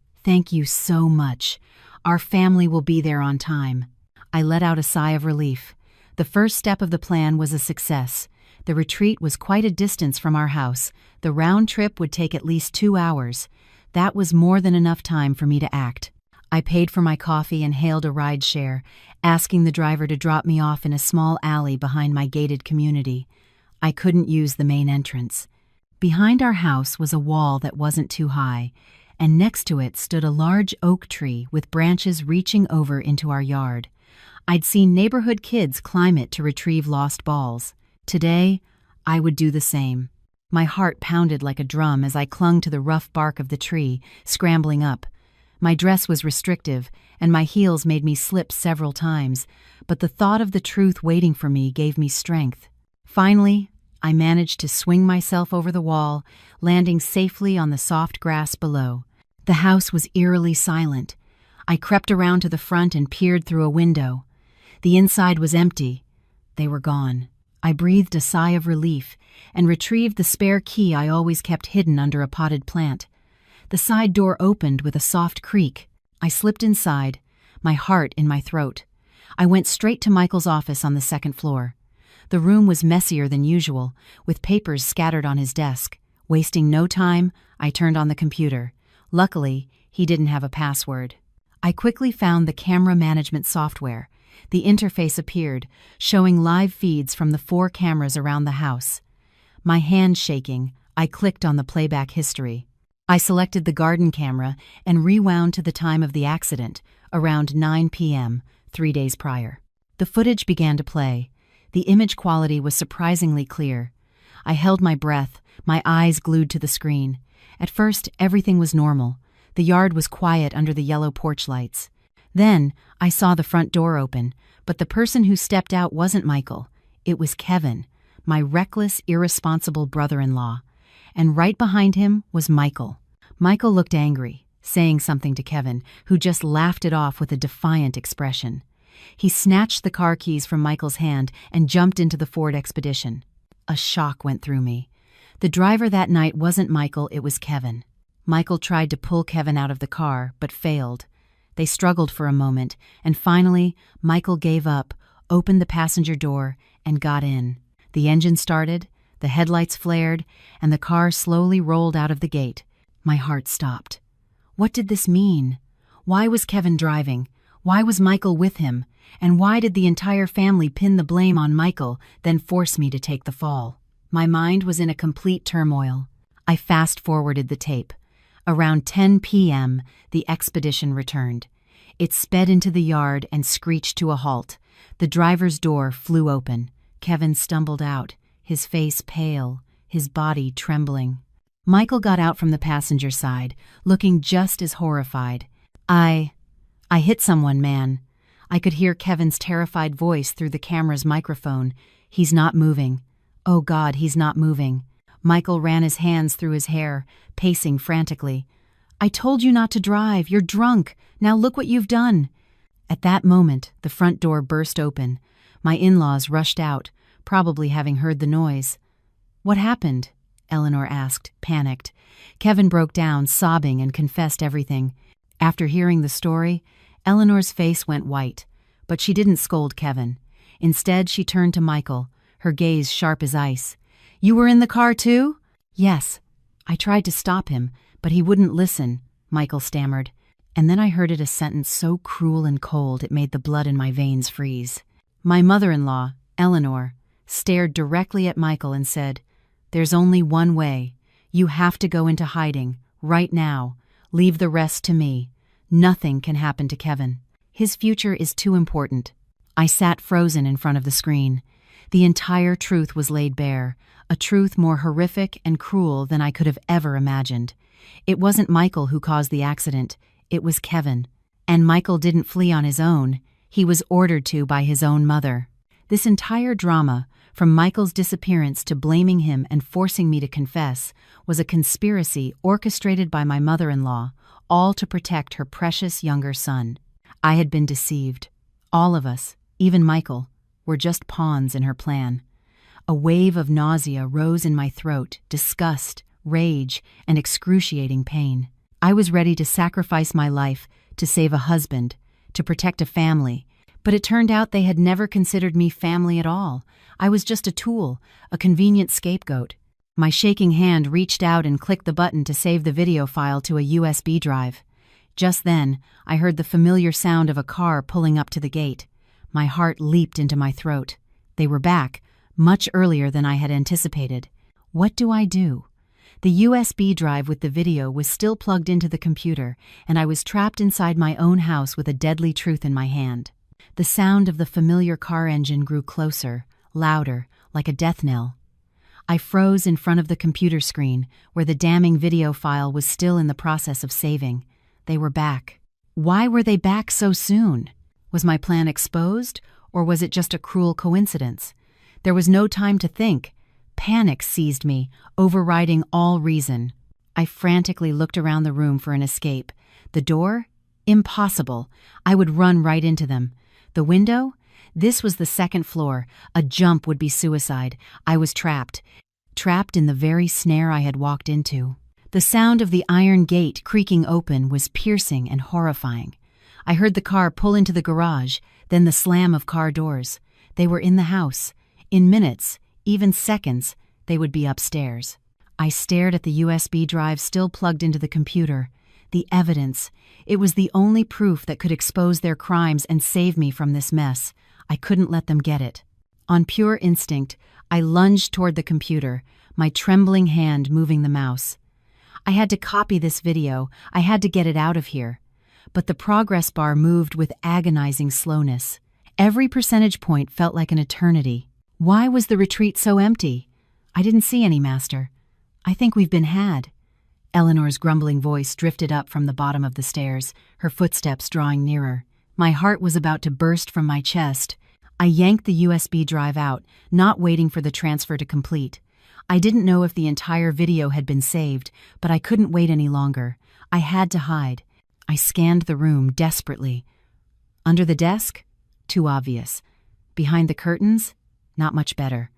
so much. Our family will be there on time. I let out a sigh of relief. The first step of the plan was a success. The retreat was quite a distance from our house. The round trip would take at least 2 hours. That was more than enough time for me to act. I paid for my coffee and hailed a ride-share, asking the driver to drop me off in a small alley behind my gated community. I couldn't use the main entrance. Behind our house was a wall that wasn't too high, and next to it stood a large oak tree with branches reaching over into our yard. I'd seen neighborhood kids climb it to retrieve lost balls. Today, I would do the same. My heart pounded like a drum as I clung to the rough bark of the tree, scrambling up. My dress was restrictive, and my heels made me slip several times, but the thought of the truth waiting for me gave me strength. Finally, I managed to swing myself over the wall, landing safely on the soft grass below. The house was eerily silent. I crept around to the front and peered through a window. The inside was empty. They were gone. I breathed a sigh of relief and retrieved the spare key I always kept hidden under a potted plant. The side door opened with a soft creak. I slipped inside, my heart in my throat. I went straight to Michael's office on the second floor. The room was messier than usual, with papers scattered on his desk. Wasting no time, I turned on the computer. Luckily, he didn't have a password. I quickly found the camera management software. The interface appeared, showing live feeds from the 4 cameras around the house. My hand shaking, I clicked on the playback history. I selected the garden camera and rewound to the time of the accident, around 9 p.m., 3 days prior. The footage began to play. The image quality was surprisingly clear. I held my breath, my eyes glued to the screen. At first, everything was normal. The yard was quiet under the yellow porch lights. Then, I saw the front door open, but the person who stepped out wasn't Michael. It was Kevin, my reckless, irresponsible brother-in-law. And right behind him was Michael. Michael looked angry, saying something to Kevin, who just laughed it off with a defiant expression. He snatched the car keys from Michael's hand and jumped into the Ford Expedition. A shock went through me. The driver that night wasn't Michael, it was Kevin. Michael tried to pull Kevin out of the car, but failed. They struggled for a moment, and finally, Michael gave up, opened the passenger door, and got in. The engine started, the headlights flared, and the car slowly rolled out of the gate. My heart stopped. What did this mean? Why was Kevin driving? Why was Michael with him? And why did the entire family pin the blame on Michael, then force me to take the fall? My mind was in a complete turmoil. I fast-forwarded the tape. Around 10 p.m., the expedition returned. It sped into the yard and screeched to a halt. The driver's door flew open. Kevin stumbled out, his face pale, his body trembling. Michael got out from the passenger side, looking just as horrified. I hit someone, man. I could hear Kevin's terrified voice through the camera's microphone. He's not moving. Oh God, he's not moving. Michael ran his hands through his hair, pacing frantically. I told you not to drive. You're drunk. Now look what you've done. At that moment, the front door burst open. My in-laws rushed out, probably having heard the noise. What happened? Eleanor asked, panicked. Kevin broke down, sobbing, and confessed everything. After hearing the story, Eleanor's face went white, but she didn't scold Kevin. Instead, she turned to Michael, her gaze sharp as ice. You were in the car too? Yes. I tried to stop him, but he wouldn't listen, Michael stammered. And then I heard a sentence so cruel and cold it made the blood in my veins freeze. My mother-in-law, Eleanor, stared directly at Michael and said, There's only one way. You have to go into hiding, right now. Leave the rest to me. Nothing can happen to Kevin. His future is too important." I sat frozen in front of the screen. The entire truth was laid bare, a truth more horrific and cruel than I could have ever imagined. It wasn't Michael who caused the accident, it was Kevin. And Michael didn't flee on his own, he was ordered to by his own mother. This entire drama, from Michael's disappearance to blaming him and forcing me to confess, was a conspiracy orchestrated by my mother-in-law, all to protect her precious younger son. I had been deceived. All of us, even Michael, were just pawns in her plan. A wave of nausea rose in my throat, disgust, rage, and excruciating pain. I was ready to sacrifice my life to save a husband, to protect a family, but it turned out they had never considered me family at all. I was just a tool, a convenient scapegoat. My shaking hand reached out and clicked the button to save the video file to a USB drive. Just then, I heard the familiar sound of a car pulling up to the gate. My heart leaped into my throat. They were back, much earlier than I had anticipated. What do I do? The USB drive with the video was still plugged into the computer, and I was trapped inside my own house with a deadly truth in my hand. The sound of the familiar car engine grew closer, louder, like a death knell. I froze in front of the computer screen, where the damning video file was still in the process of saving. They were back. Why were they back so soon? Was my plan exposed, or was it just a cruel coincidence? There was no time to think. Panic seized me, overriding all reason. I frantically looked around the room for an escape. The door? Impossible. I would run right into them. The window? This was the second floor. A jump would be suicide. I was trapped. Trapped in the very snare I had walked into. The sound of the iron gate creaking open was piercing and horrifying. I heard the car pull into the garage, then the slam of car doors. They were in the house. In minutes, even seconds, they would be upstairs. I stared at the USB drive still plugged into the computer. The evidence. It was the only proof that could expose their crimes and save me from this mess. I couldn't let them get it. On pure instinct, I lunged toward the computer, my trembling hand moving the mouse. I had to copy this video. I had to get it out of here. But the progress bar moved with agonizing slowness. Every percentage point felt like an eternity. Why was the retreat so empty? I didn't see any, Master. I think we've been had. Eleanor's grumbling voice drifted up from the bottom of the stairs, her footsteps drawing nearer. My heart was about to burst from my chest. I yanked the USB drive out, not waiting for the transfer to complete. I didn't know if the entire video had been saved, but I couldn't wait any longer. I had to hide. I scanned the room desperately. Under the desk? Too obvious. Behind the curtains? Not much better.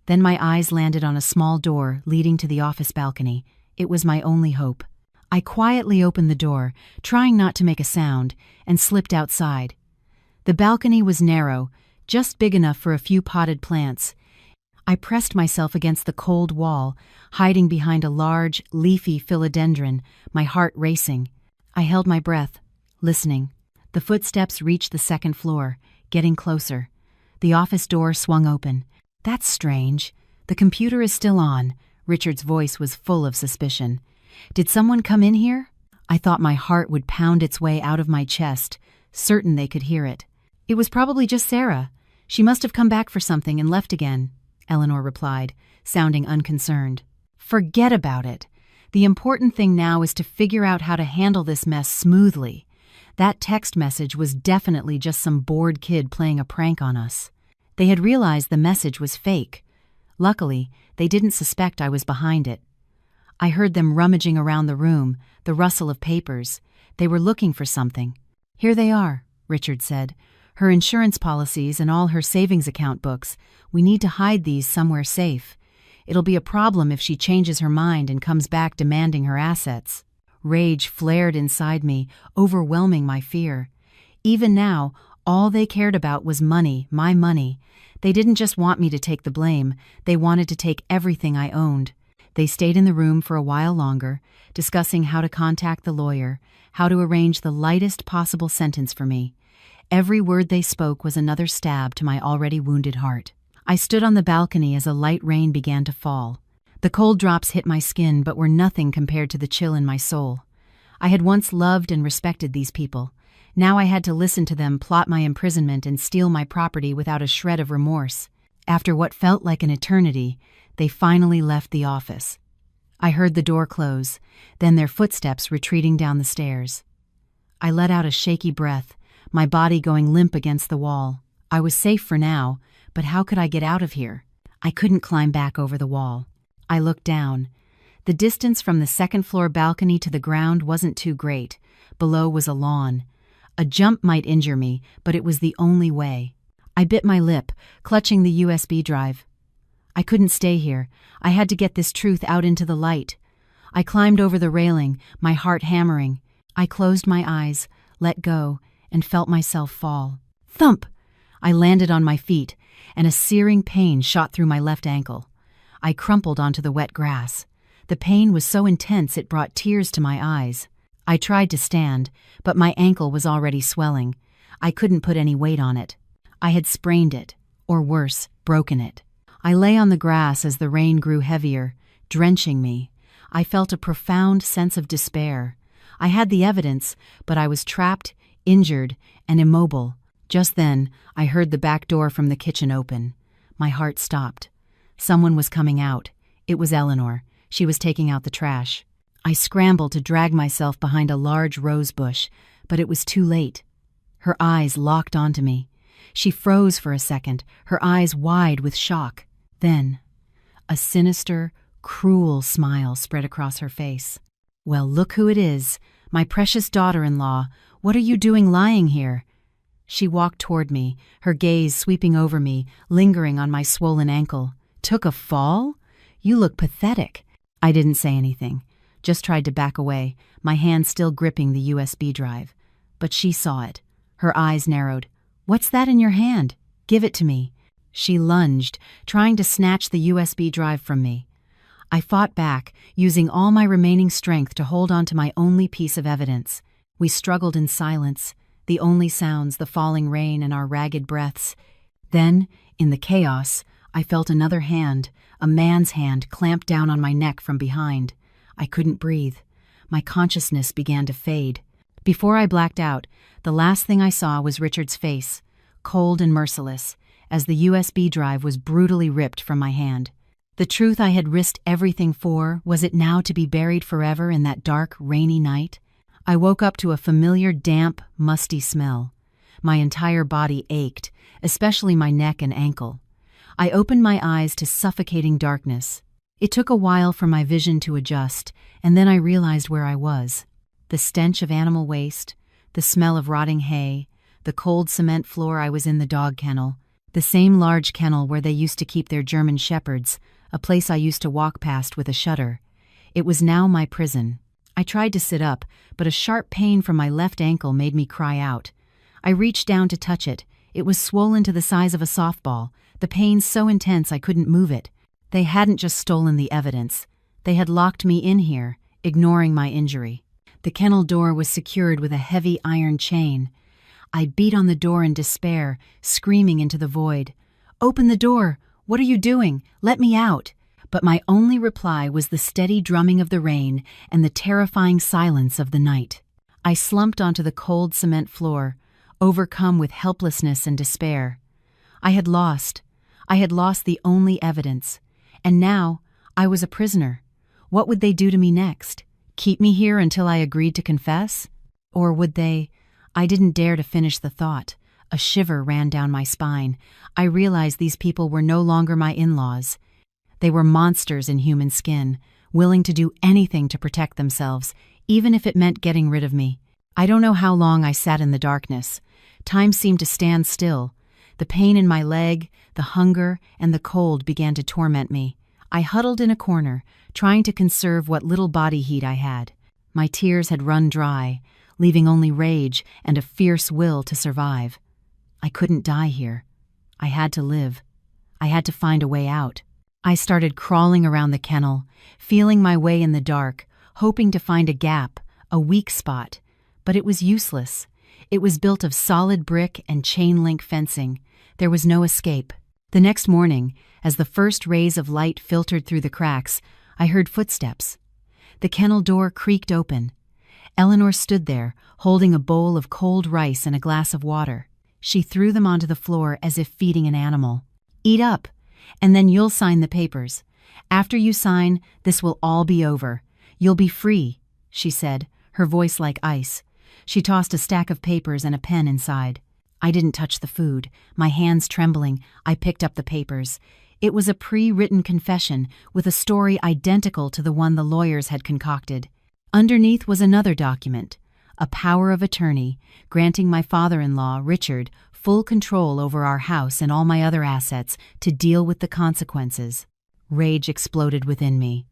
Then my eyes landed on a small door leading to the office balcony. It was my only hope. I quietly opened the door, trying not to make a sound, and slipped outside. The balcony was narrow, just big enough for a few potted plants. I pressed myself against the cold wall, hiding behind a large, leafy philodendron, my heart racing. I held my breath, listening. The footsteps reached the second floor, getting closer. The office door swung open. That's strange. The computer is still on. Richard's voice was full of suspicion. Did someone come in here? I thought my heart would pound its way out of my chest, certain they could hear it. It was probably just Sarah. She must have come back for something and left again, Eleanor replied, sounding unconcerned. Forget about it. The important thing now is to figure out how to handle this mess smoothly. That text message was definitely just some bored kid playing a prank on us. They had realized the message was fake. Luckily, they didn't suspect I was behind it. I heard them rummaging around the room, the rustle of papers. They were looking for something. Here they are, Richard said. Her insurance policies and all her savings account books. We need to hide these somewhere safe. It'll be a problem if she changes her mind and comes back demanding her assets. Rage flared inside me, overwhelming my fear. Even now, all they cared about was money, my money. They didn't just want me to take the blame, they wanted to take everything I owned. They stayed in the room for a while longer, discussing how to contact the lawyer, how to arrange the lightest possible sentence for me. Every word they spoke was another stab to my already wounded heart. I stood on the balcony as a light rain began to fall. The cold drops hit my skin but were nothing compared to the chill in my soul. I had once loved and respected these people. Now I had to listen to them plot my imprisonment and steal my property without a shred of remorse. After what felt like an eternity, they finally left the office. I heard the door close, then their footsteps retreating down the stairs. I let out a shaky breath, my body going limp against the wall. I was safe for now, but how could I get out of here? I couldn't climb back over the wall. I looked down. The distance from the second-floor balcony to the ground wasn't too great. Below was a lawn. A jump might injure me, but it was the only way. I bit my lip, clutching the USB drive. I couldn't stay here. I had to get this truth out into the light. I climbed over the railing, my heart hammering. I closed my eyes, let go, and felt myself fall. Thump! I landed on my feet, and a searing pain shot through my left ankle. I crumpled onto the wet grass. The pain was so intense it brought tears to my eyes. I tried to stand, but my ankle was already swelling. I couldn't put any weight on it. I had sprained it, or worse, broken it. I lay on the grass as the rain grew heavier, drenching me. I felt a profound sense of despair. I had the evidence, but I was trapped, injured, and immobile. Just then, I heard the back door from the kitchen open. My heart stopped. Someone was coming out. It was Eleanor. She was taking out the trash. I scrambled to drag myself behind a large rose bush, but it was too late. Her eyes locked onto me. She froze for a second, her eyes wide with shock. Then, a sinister, cruel smile spread across her face. "Well, look who it is. My precious daughter-in-law. What are you doing lying here?" She walked toward me, her gaze sweeping over me, lingering on my swollen ankle. "Took a fall? You look pathetic." I didn't say anything, just tried to back away, my hand still gripping the USB drive. But she saw it. Her eyes narrowed. "What's that in your hand? Give it to me." She lunged, trying to snatch the USB drive from me. I fought back, using all my remaining strength to hold on to my only piece of evidence. We struggled in silence, the only sounds the falling rain and our ragged breaths. Then, in the chaos, I felt another hand, a man's hand, clamp down on my neck from behind. I couldn't breathe. My consciousness began to fade. Before I blacked out, the last thing I saw was Richard's face, cold and merciless, as the USB drive was brutally ripped from my hand. The truth I had risked everything for, was it now to be buried forever in that dark, rainy night? I woke up to a familiar, damp, musty smell. My entire body ached, especially my neck and ankle. I opened my eyes to suffocating darkness. It took a while for my vision to adjust, and then I realized where I was. The stench of animal waste, the smell of rotting hay, the cold cement floor. I was in the dog kennel, the same large kennel where they used to keep their German shepherds, a place I used to walk past with a shudder. It was now my prison. I tried to sit up, but a sharp pain from my left ankle made me cry out. I reached down to touch it. It was swollen to the size of a softball, the pain so intense I couldn't move it. They hadn't just stolen the evidence. They had locked me in here, ignoring my injury. The kennel door was secured with a heavy iron chain. I beat on the door in despair, screaming into the void. "Open the door! What are you doing? Let me out!" But my only reply was the steady drumming of the rain and the terrifying silence of the night. I slumped onto the cold cement floor, overcome with helplessness and despair. I had lost the only evidence. And now, I was a prisoner. What would they do to me next? Keep me here until I agreed to confess? Or would they? I didn't dare to finish the thought. A shiver ran down my spine. I realized these people were no longer my in-laws. They were monsters in human skin, willing to do anything to protect themselves, even if it meant getting rid of me. I don't know how long I sat in the darkness. Time seemed to stand still. The pain in my leg, the hunger, and the cold began to torment me. I huddled in a corner, trying to conserve what little body heat I had. My tears had run dry, leaving only rage and a fierce will to survive. I couldn't die here. I had to live. I had to find a way out. I started crawling around the kennel, feeling my way in the dark, hoping to find a gap, a weak spot. But it was useless. It was built of solid brick and chain-link fencing. There was no escape. The next morning, as the first rays of light filtered through the cracks, I heard footsteps. The kennel door creaked open. Eleanor stood there, holding a bowl of cold rice and a glass of water. She threw them onto the floor as if feeding an animal. "Eat up, and then you'll sign the papers. After you sign, this will all be over. You'll be free," she said, her voice like ice. She tossed a stack of papers and a pen inside. I didn't touch the food. My hands trembling, I picked up the papers. It was a pre-written confession with a story identical to the one the lawyers had concocted. Underneath was another document, a power of attorney, granting my father-in-law, Richard, full control over our house and all my other assets to deal with the consequences. Rage exploded within me.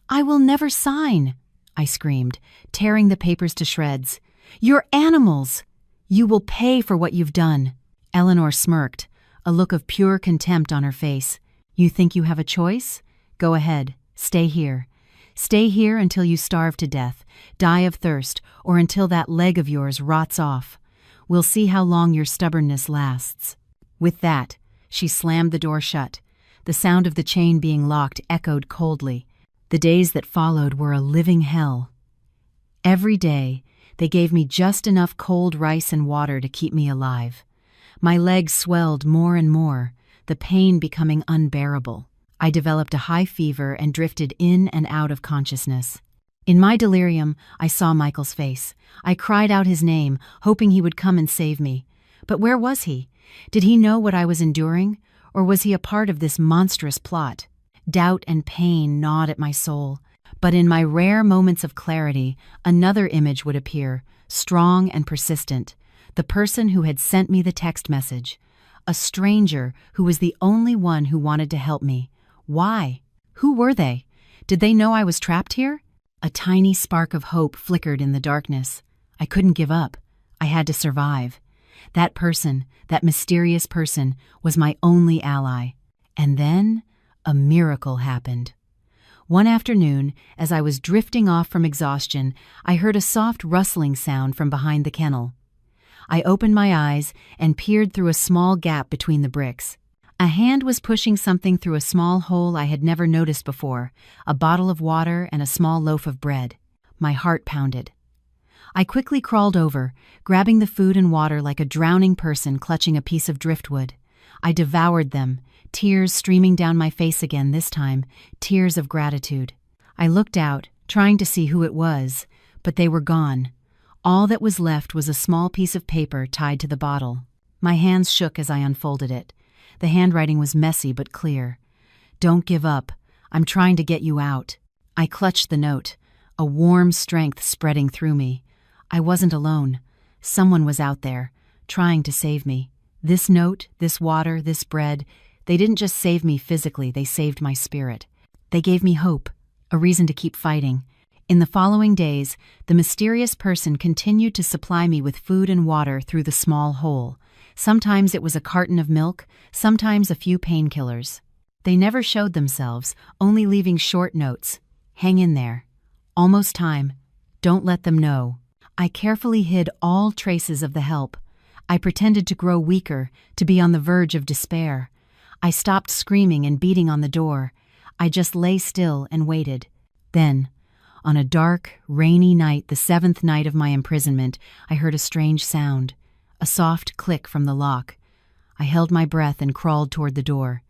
"I will never sign," I screamed, tearing the papers to shreds. "You're animals! You will pay for what you've done." Eleanor smirked, a look of pure contempt on her face. "You think you have a choice? Go ahead. Stay here. Stay here until you starve to death, die of thirst, or until that leg of yours rots off. We'll see how long your stubbornness lasts." With that, she slammed the door shut. The sound of the chain being locked echoed coldly. The days that followed were a living hell. Every day, they gave me just enough cold rice and water to keep me alive. My legs swelled more and more, the pain becoming unbearable. I developed a high fever and drifted in and out of consciousness. In my delirium, I saw Michael's face. I cried out his name, hoping he would come and save me. But where was he? Did he know what I was enduring, or was he a part of this monstrous plot? Doubt and pain gnawed at my soul. But in my rare moments of clarity, another image would appear, strong and persistent. The person who had sent me the text message. A stranger who was the only one who wanted to help me. Why? Who were they? Did they know I was trapped here? A tiny spark of hope flickered in the darkness. I couldn't give up. I had to survive. That person, that mysterious person, was my only ally. And then, a miracle happened. One afternoon, as I was drifting off from exhaustion, I heard a soft rustling sound from behind the kennel. I opened my eyes and peered through a small gap between the bricks. A hand was pushing something through a small hole I had never noticed before, a bottle of water and a small loaf of bread. My heart pounded. I quickly crawled over, grabbing the food and water like a drowning person clutching a piece of driftwood. I devoured them, tears streaming down my face again this time, tears of gratitude. I looked out, trying to see who it was, but they were gone. All that was left was a small piece of paper tied to the bottle. My hands shook as I unfolded it. The handwriting was messy but clear. "Don't give up. I'm trying to get you out." I clutched the note, a warm strength spreading through me. I wasn't alone. Someone was out there, trying to save me. This note, this water, this bread, they didn't just save me physically, they saved my spirit. They gave me hope, a reason to keep fighting. In the following days, the mysterious person continued to supply me with food and water through the small hole. Sometimes it was a carton of milk, sometimes a few painkillers. They never showed themselves, only leaving short notes. "Hang in there. Almost time. Don't let them know." I carefully hid all traces of the help. I pretended to grow weaker, to be on the verge of despair. I stopped screaming and beating on the door. I just lay still and waited. Then, on a dark, rainy night, the 7th night of my imprisonment, I heard a strange sound. A soft click from the lock. I held my breath and crawled toward the door.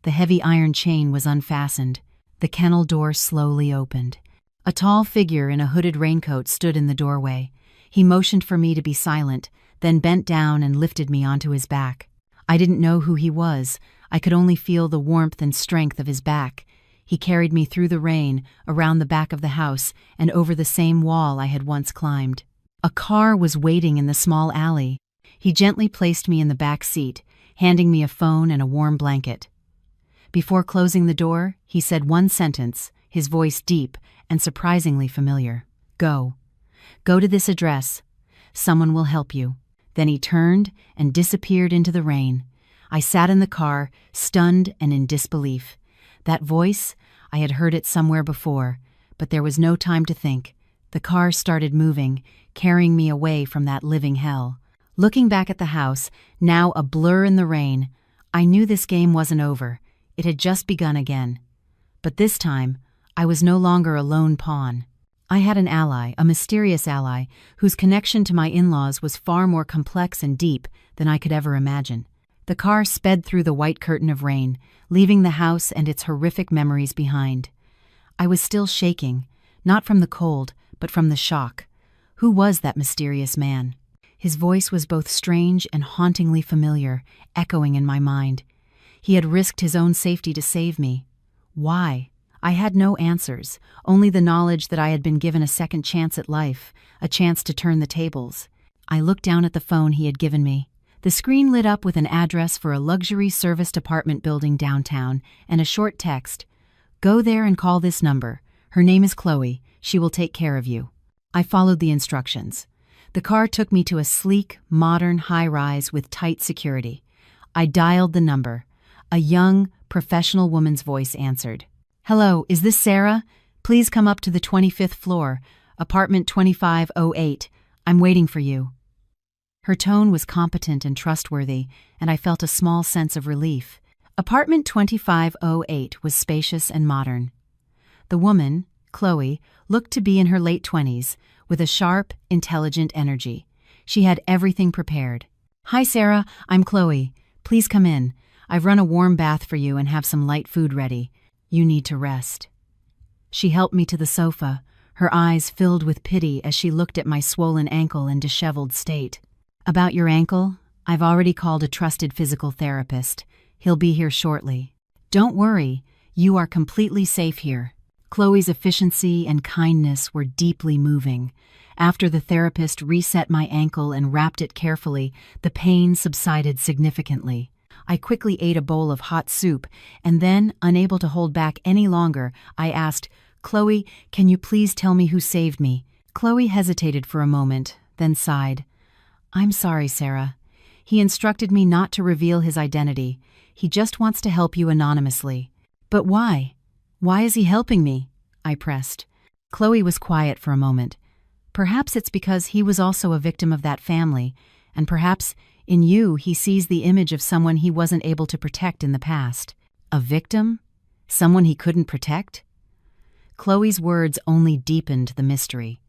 The heavy iron chain was unfastened. The kennel door slowly opened. A tall figure in a hooded raincoat stood in the doorway. He motioned for me to be silent, then bent down and lifted me onto his back. I didn't know who he was. I could only feel the warmth and strength of his back. He carried me through the rain, around the back of the house, and over the same wall I had once climbed. A car was waiting in the small alley. He gently placed me in the back seat, handing me a phone and a warm blanket. Before closing the door, he said one sentence, his voice deep and surprisingly familiar. "Go. Go to this address. Someone will help you." Then he turned and disappeared into the rain. I sat in the car, stunned and in disbelief. That voice, I had heard it somewhere before, but there was no time to think. The car started moving, carrying me away from that living hell. Looking back at the house, now a blur in the rain, I knew this game wasn't over. It had just begun again. But this time, I was no longer a lone pawn. I had an ally, a mysterious ally, whose connection to my in-laws was far more complex and deep than I could ever imagine. The car sped through the white curtain of rain, leaving the house and its horrific memories behind. I was still shaking, not from the cold, but from the shock. Who was that mysterious man? His voice was both strange and hauntingly familiar, echoing in my mind. He had risked his own safety to save me. Why? I had no answers, only the knowledge that I had been given a second chance at life, a chance to turn the tables. I looked down at the phone he had given me. The screen lit up with an address for a luxury serviced apartment building downtown and a short text. "Go there and call this number. Her name is Chloe. She will take care of you." I followed the instructions. The car took me to a sleek, modern high-rise with tight security. I dialed the number. A young, professional woman's voice answered. "Hello, is this Sarah? Please come up to the 25th floor, apartment 2508. I'm waiting for you." Her tone was competent and trustworthy, and I felt a small sense of relief. Apartment 2508 was spacious and modern. The woman, Chloe, looked to be in her late 20s, with a sharp, intelligent energy. She had everything prepared. "Hi, Sarah, I'm Chloe. Please come in. I've run a warm bath for you and have some light food ready. You need to rest." She helped me to the sofa, her eyes filled with pity as she looked at my swollen ankle and disheveled state. "About your ankle, I've already called a trusted physical therapist. He'll be here shortly. Don't worry, you are completely safe here." Chloe's efficiency and kindness were deeply moving. After the therapist reset my ankle and wrapped it carefully, the pain subsided significantly. I quickly ate a bowl of hot soup, and then, unable to hold back any longer, I asked, "Chloe, can you please tell me who saved me?" Chloe hesitated for a moment, then sighed. "I'm sorry, Sarah. He instructed me not to reveal his identity. He just wants to help you anonymously." "But why? Why is he helping me?" I pressed. Chloe was quiet for a moment. "Perhaps it's because he was also a victim of that family, and perhaps in you he sees the image of someone he wasn't able to protect in the past." A victim? Someone he couldn't protect? Chloe's words only deepened the mystery.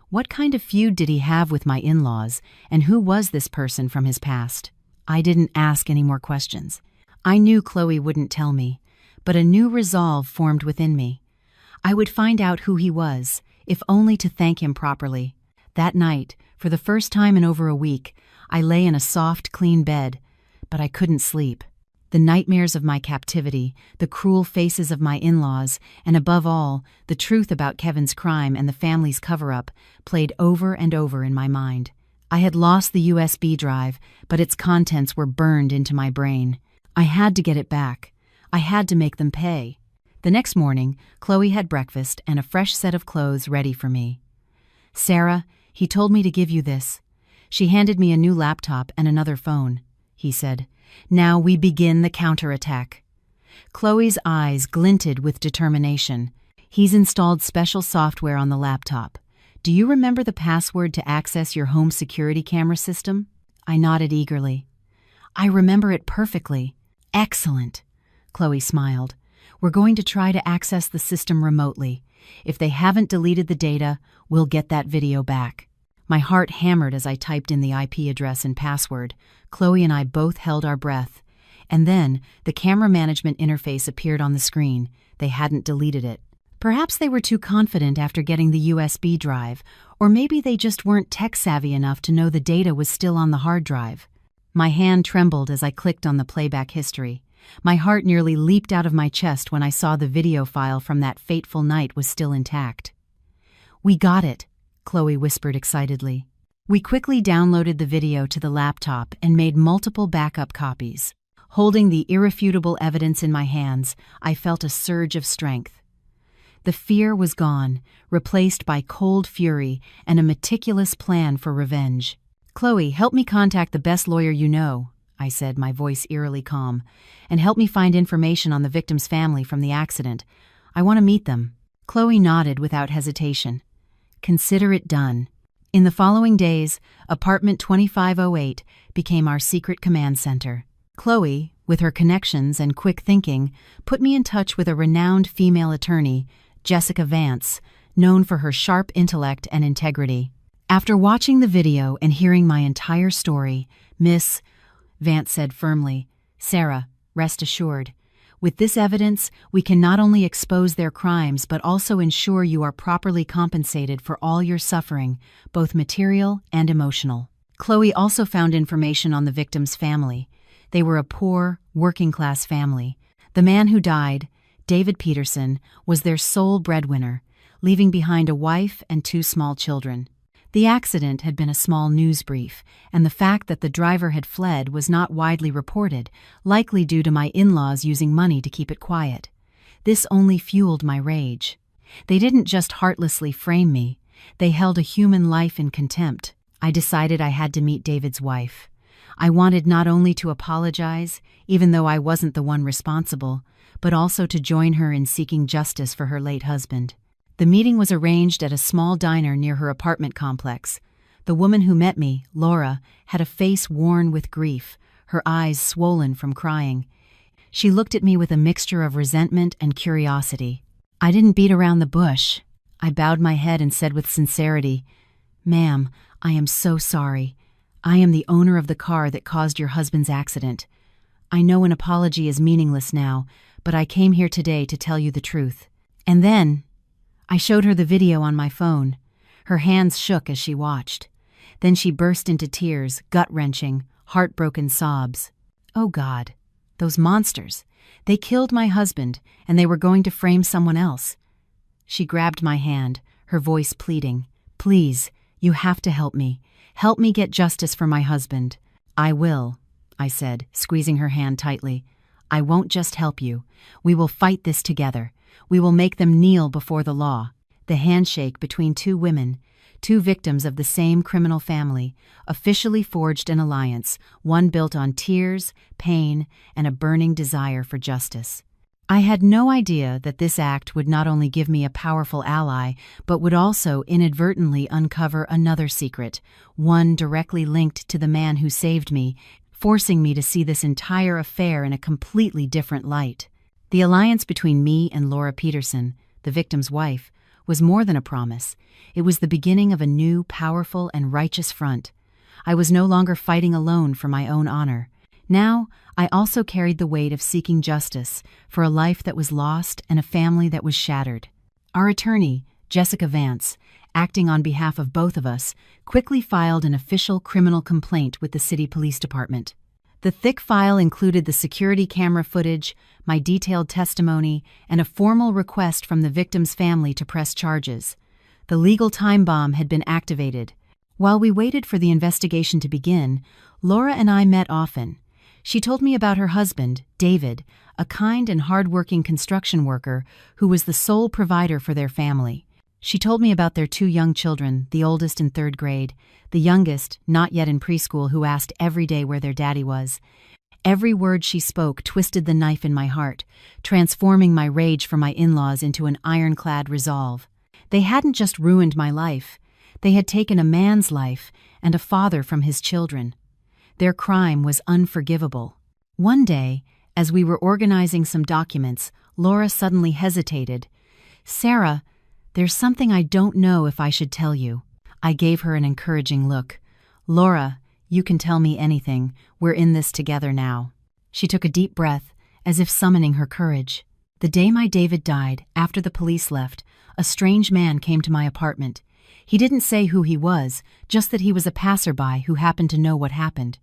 What kind of feud did he have with my in-laws, and who was this person from his past? I didn't ask any more questions. I knew Chloe wouldn't tell me, but a new resolve formed within me. I would find out who he was, if only to thank him properly. That night, for the first time in over a week, I lay in a soft, clean bed, but I couldn't sleep. The nightmares of my captivity, the cruel faces of my in-laws, and above all, the truth about Kevin's crime and the family's cover-up played over and over in my mind. I had lost the USB drive, but its contents were burned into my brain. I had to get it back. I had to make them pay. The next morning, Chloe had breakfast and a fresh set of clothes ready for me. "Sarah, he told me to give you this." She handed me a new laptop and another phone. He said, "Now we begin the counterattack." Chloe's eyes glinted with determination. "He's installed special software on the laptop. Do you remember the password to access your home security camera system?" I nodded eagerly. "I remember it perfectly." "Excellent." Chloe smiled. "We're going to try to access the system remotely. If they haven't deleted the data, we'll get that video back." My heart hammered as I typed in the IP address and password. Chloe and I both held our breath. And then, the camera management interface appeared on the screen. They hadn't deleted it. Perhaps they were too confident after getting the USB drive, or maybe they just weren't tech-savvy enough to know the data was still on the hard drive. My hand trembled as I clicked on the playback history. My heart nearly leaped out of my chest when I saw the video file from that fateful night was still intact. "We got it," Chloe whispered excitedly. We quickly downloaded the video to the laptop and made multiple backup copies. Holding the irrefutable evidence in my hands, I felt a surge of strength. The fear was gone, replaced by cold fury and a meticulous plan for revenge. "Chloe, help me contact the best lawyer you know," I said, my voice eerily calm, "and help me find information on the victim's family from the accident. I want to meet them." Chloe nodded without hesitation. "Consider it done." In the following days, apartment 2508 became our secret command center. Chloe, with her connections and quick thinking, put me in touch with a renowned female attorney, Jessica Vance, known for her sharp intellect and integrity. After watching the video and hearing my entire story, Miss Vance said firmly, "Sarah, rest assured. With this evidence, we can not only expose their crimes but also ensure you are properly compensated for all your suffering, both material and emotional." Chloe also found information on the victim's family. They were a poor, working-class family. The man who died, David Peterson, was their sole breadwinner, leaving behind a wife and 2 small children. The accident had been a small news brief, and the fact that the driver had fled was not widely reported, likely due to my in-laws using money to keep it quiet. This only fueled my rage. They didn't just heartlessly frame me, they held a human life in contempt. I decided I had to meet David's wife. I wanted not only to apologize, even though I wasn't the one responsible, but also to join her in seeking justice for her late husband. The meeting was arranged at a small diner near her apartment complex. The woman who met me, Laura, had a face worn with grief, her eyes swollen from crying. She looked at me with a mixture of resentment and curiosity. I didn't beat around the bush. I bowed my head and said with sincerity, "Ma'am, I am so sorry. I am the owner of the car that caused your husband's accident. I know an apology is meaningless now, but I came here today to tell you the truth." And then I showed her the video on my phone. Her hands shook as she watched. Then she burst into tears, gut-wrenching, heartbroken sobs. Oh God, those monsters. They killed my husband, and they were going to frame someone else. She grabbed my hand, her voice pleading. "Please, you have to help me. Help me get justice for my husband." "I will," I said, squeezing her hand tightly. "I won't just help you. We will fight this together. We will make them kneel before the law." The handshake between 2 women, 2 victims of the same criminal family, officially forged an alliance, one built on tears, pain, and a burning desire for justice. I had no idea that this act would not only give me a powerful ally, but would also inadvertently uncover another secret, one directly linked to the man who saved me, forcing me to see this entire affair in a completely different light. The alliance between me and Laura Peterson, the victim's wife, was more than a promise. It was the beginning of a new, powerful, and righteous front. I was no longer fighting alone for my own honor. Now, I also carried the weight of seeking justice for a life that was lost and a family that was shattered. Our attorney, Jessica Vance, acting on behalf of both of us, quickly filed an official criminal complaint with the city police department. The thick file included the security camera footage, my detailed testimony, and a formal request from the victim's family to press charges. The legal time bomb had been activated. While we waited for the investigation to begin, Laura and I met often. She told me about her husband, David, a kind and hard-working construction worker who was the sole provider for their family. She told me about their 2 young children, the oldest in 3rd grade, the youngest, not yet in preschool, who asked every day where their daddy was. Every word she spoke twisted the knife in my heart, transforming my rage for my in-laws into an ironclad resolve. They hadn't just ruined my life. They had taken a man's life and a father from his children. Their crime was unforgivable. One day, as we were organizing some documents, Laura suddenly hesitated. "Sarah, there's something I don't know if I should tell you." I gave her an encouraging look. "Laura, you can tell me anything. We're in this together now." She took a deep breath, as if summoning her courage. "The day my David died, after the police left, a strange man came to my apartment. He didn't say who he was, just that he was a passerby who happened to know what happened.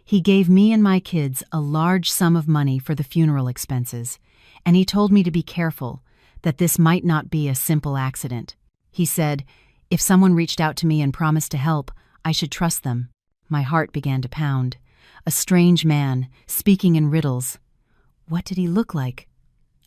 He gave me and my kids a large sum of money for the funeral expenses, and he told me to be careful, that this might not be a simple accident. He said, if someone reached out to me and promised to help, I should trust them." My heart began to pound. A strange man, speaking in riddles. "What did he look like?"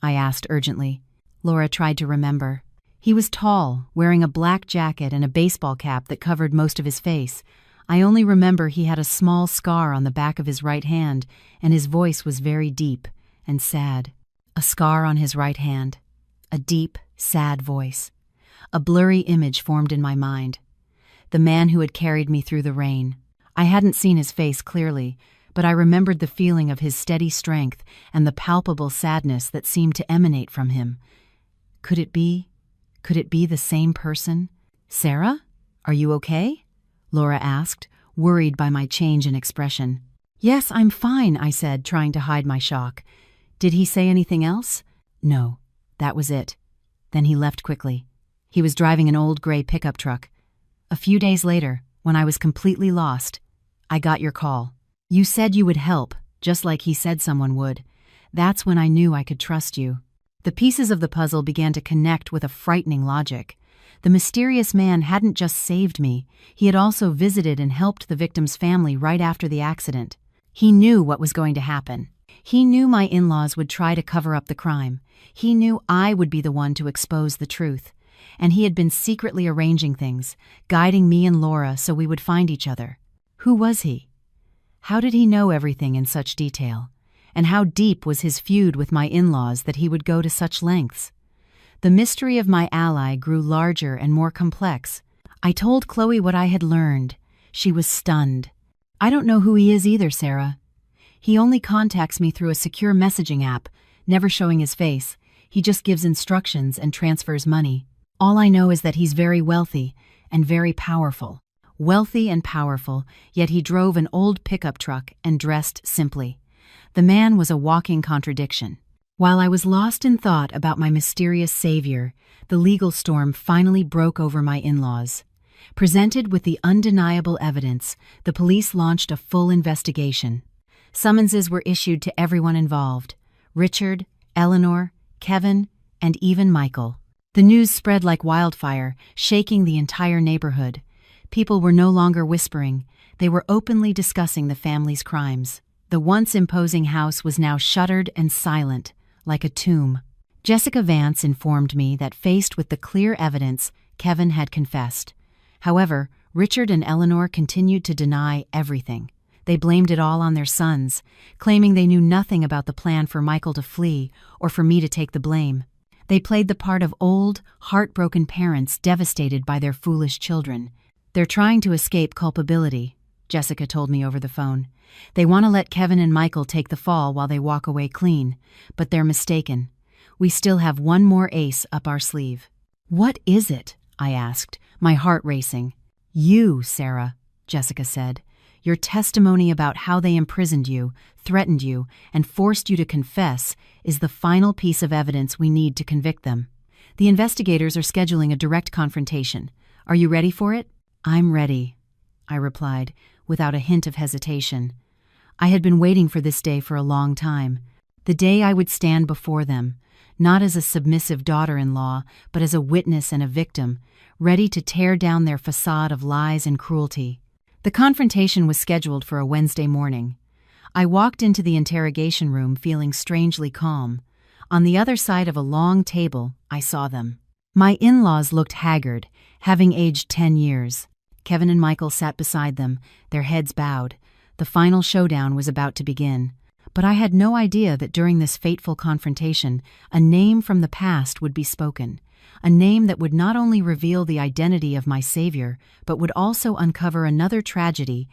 I asked urgently. Laura tried to remember. "He was tall, wearing a black jacket and a baseball cap that covered most of his face. I only remember he had a small scar on the back of his right hand, and his voice was very deep and sad." A scar on his right hand. A deep, sad voice. A blurry image formed in my mind. The man who had carried me through the rain. I hadn't seen his face clearly, but I remembered the feeling of his steady strength and the palpable sadness that seemed to emanate from him. Could it be the same person? "Sarah? Are you okay?" Laura asked, worried by my change in expression. "Yes, I'm fine," I said, trying to hide my shock. "Did he say anything else?" "No, that was it." Then he left quickly. He was driving an old gray pickup truck. A few days later, when I was completely lost, I got your call. You said you would help, just like he said someone would. That's when I knew I could trust you. The pieces of the puzzle began to connect with a frightening logic. The mysterious man hadn't just saved me, he had also visited and helped the victim's family right after the accident. He knew what was going to happen. He knew my in-laws would try to cover up the crime. He knew I would be the one to expose the truth. And he had been secretly arranging things, guiding me and Laura so we would find each other. Who was he? How did he know everything in such detail? And how deep was his feud with my in-laws that he would go to such lengths? The mystery of my ally grew larger and more complex. I told Chloe what I had learned. She was stunned. "I don't know who he is either, Sarah. He only contacts me through a secure messaging app, never showing his face. He just gives instructions and transfers money. All I know is that he's very wealthy and very powerful." Wealthy and powerful, yet he drove an old pickup truck and dressed simply. The man was a walking contradiction. While I was lost in thought about my mysterious savior, the legal storm finally broke over my in-laws. Presented with the undeniable evidence, the police launched a full investigation. Summonses were issued to everyone involved: Richard, Eleanor, Kevin, and even Michael. The news spread like wildfire, shaking the entire neighborhood. People were no longer whispering. They were openly discussing the family's crimes. The once imposing house was now shuttered and silent, like a tomb. Jessica Vance informed me that faced with the clear evidence, Kevin had confessed. However, Richard and Eleanor continued to deny everything. They blamed it all on their sons, claiming they knew nothing about the plan for Michael to flee or for me to take the blame. They played the part of old, heartbroken parents devastated by their foolish children. "They're trying to escape culpability," Jessica told me over the phone. "They want to let Kevin and Michael take the fall while they walk away clean, but they're mistaken. We still have one more ace up our sleeve." "What is it?" I asked, my heart racing. "You, Sarah," Jessica said. "Your testimony about how they imprisoned you, threatened you, and forced you to confess is the final piece of evidence we need to convict them. The investigators are scheduling a direct confrontation. Are you ready for it?" "I'm ready," I replied, without a hint of hesitation. I had been waiting for this day for a long time. The day I would stand before them, not as a submissive daughter-in-law, but as a witness and a victim, ready to tear down their facade of lies and cruelty. The confrontation was scheduled for a Wednesday morning. I walked into the interrogation room feeling strangely calm. On the other side of a long table, I saw them. My in-laws looked haggard, having aged 10 years. Kevin and Michael sat beside them, their heads bowed. The final showdown was about to begin. But I had no idea that during this fateful confrontation, a name from the past would be spoken. A name that would not only reveal the identity of my savior, but would also uncover another tragedy,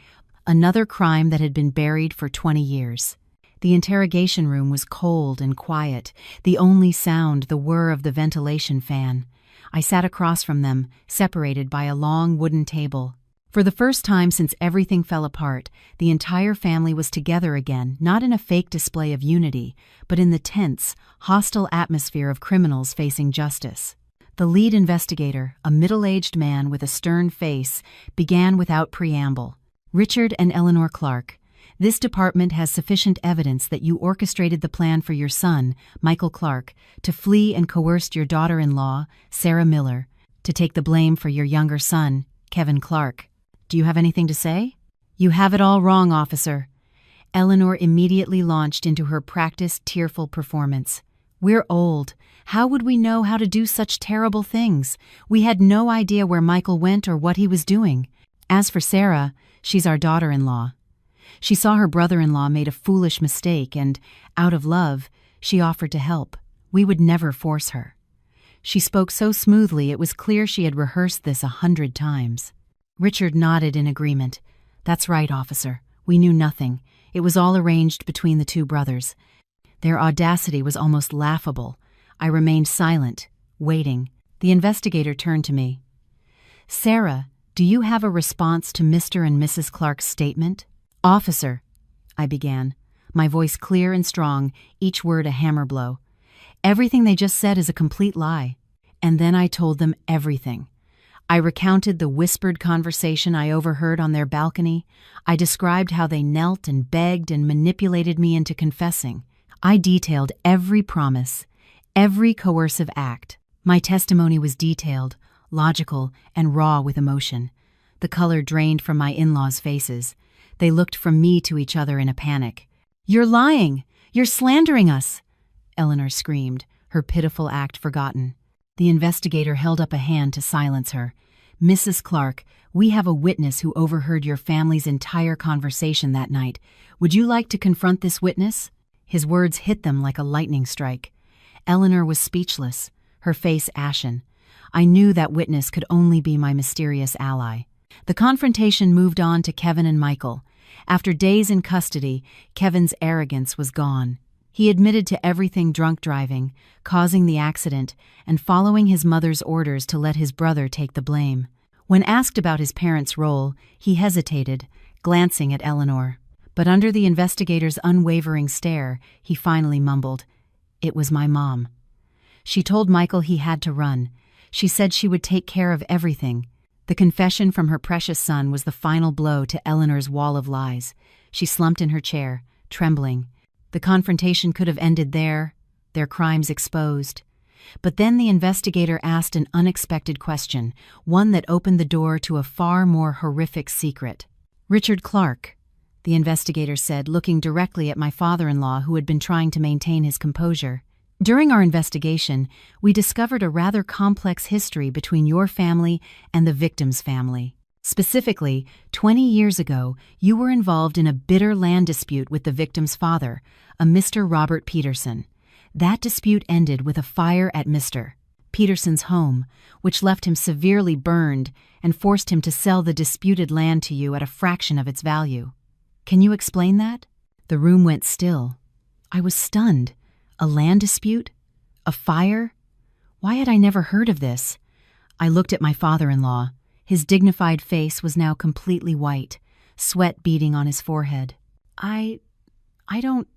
another crime that had been buried for 20 years. The interrogation room was cold and quiet, the only sound the whir of the ventilation fan. I sat across from them, separated by a long wooden table. For the first time since everything fell apart, the entire family was together again, not in a fake display of unity, but in the tense, hostile atmosphere of criminals facing justice. The lead investigator, a middle-aged man with a stern face, began without preamble. "Richard and Eleanor Clark, this department has sufficient evidence that you orchestrated the plan for your son, Michael Clark, to flee and coerced your daughter-in-law, Sarah Miller, to take the blame for your younger son, Kevin Clark. Do you have anything to say?" "You have it all wrong, officer." Eleanor immediately launched into her practiced, tearful performance. "We're old. How would we know how to do such terrible things? We had no idea where Michael went or what he was doing. As for Sarah, she's our daughter-in-law. She saw her brother-in-law made a foolish mistake and, out of love, she offered to help. We would never force her." She spoke so smoothly it was clear she had rehearsed this 100 times. Richard nodded in agreement. "That's right, officer. We knew nothing. It was all arranged between the two brothers. Their audacity was almost laughable. I remained silent, waiting. The investigator turned to me. "Sarah, do you have a response to Mr. and Mrs. Clark's statement?" "Officer," I began, my voice clear and strong, each word a hammer blow. "Everything they just said is a complete lie." And then I told them everything. I recounted the whispered conversation I overheard on their balcony. I described how they knelt and begged and manipulated me into confessing. I detailed every promise, every coercive act. My testimony was detailed, logical, and raw with emotion. The color drained from my in-laws' faces. They looked from me to each other in a panic. "You're lying! You're slandering us!" Eleanor screamed, her pitiful act forgotten. The investigator held up a hand to silence her. "Mrs. Clark, we have a witness who overheard your family's entire conversation that night. Would you like to confront this witness?" His words hit them like a lightning strike. Eleanor was speechless, her face ashen. I knew that witness could only be my mysterious ally. The confrontation moved on to Kevin and Michael. After days in custody, Kevin's arrogance was gone. He admitted to everything: drunk driving, causing the accident, and following his mother's orders to let his brother take the blame. When asked about his parents' role, he hesitated, glancing at Eleanor. But under the investigator's unwavering stare, he finally mumbled, "It was my mom." She told Michael he had to run. She said she would take care of everything. The confession from her precious son was the final blow to Eleanor's wall of lies. She slumped in her chair, trembling. The confrontation could have ended there, their crimes exposed. But then the investigator asked an unexpected question, one that opened the door to a far more horrific secret. "Richard Clark," the investigator said, looking directly at my father-in-law, who had been trying to maintain his composure. "During our investigation, we discovered a rather complex history between your family and the victim's family. Specifically, 20 years ago, you were involved in a bitter land dispute with the victim's father, a Mr. Robert Peterson. That dispute ended with a fire at Mr. Peterson's home, which left him severely burned and forced him to sell the disputed land to you at a fraction of its value. Can you explain that?" The room went still. I was stunned. A land dispute? A fire? Why had I never heard of this? I looked at my father-in-law. His dignified face was now completely white, sweat beading on his forehead. I don't...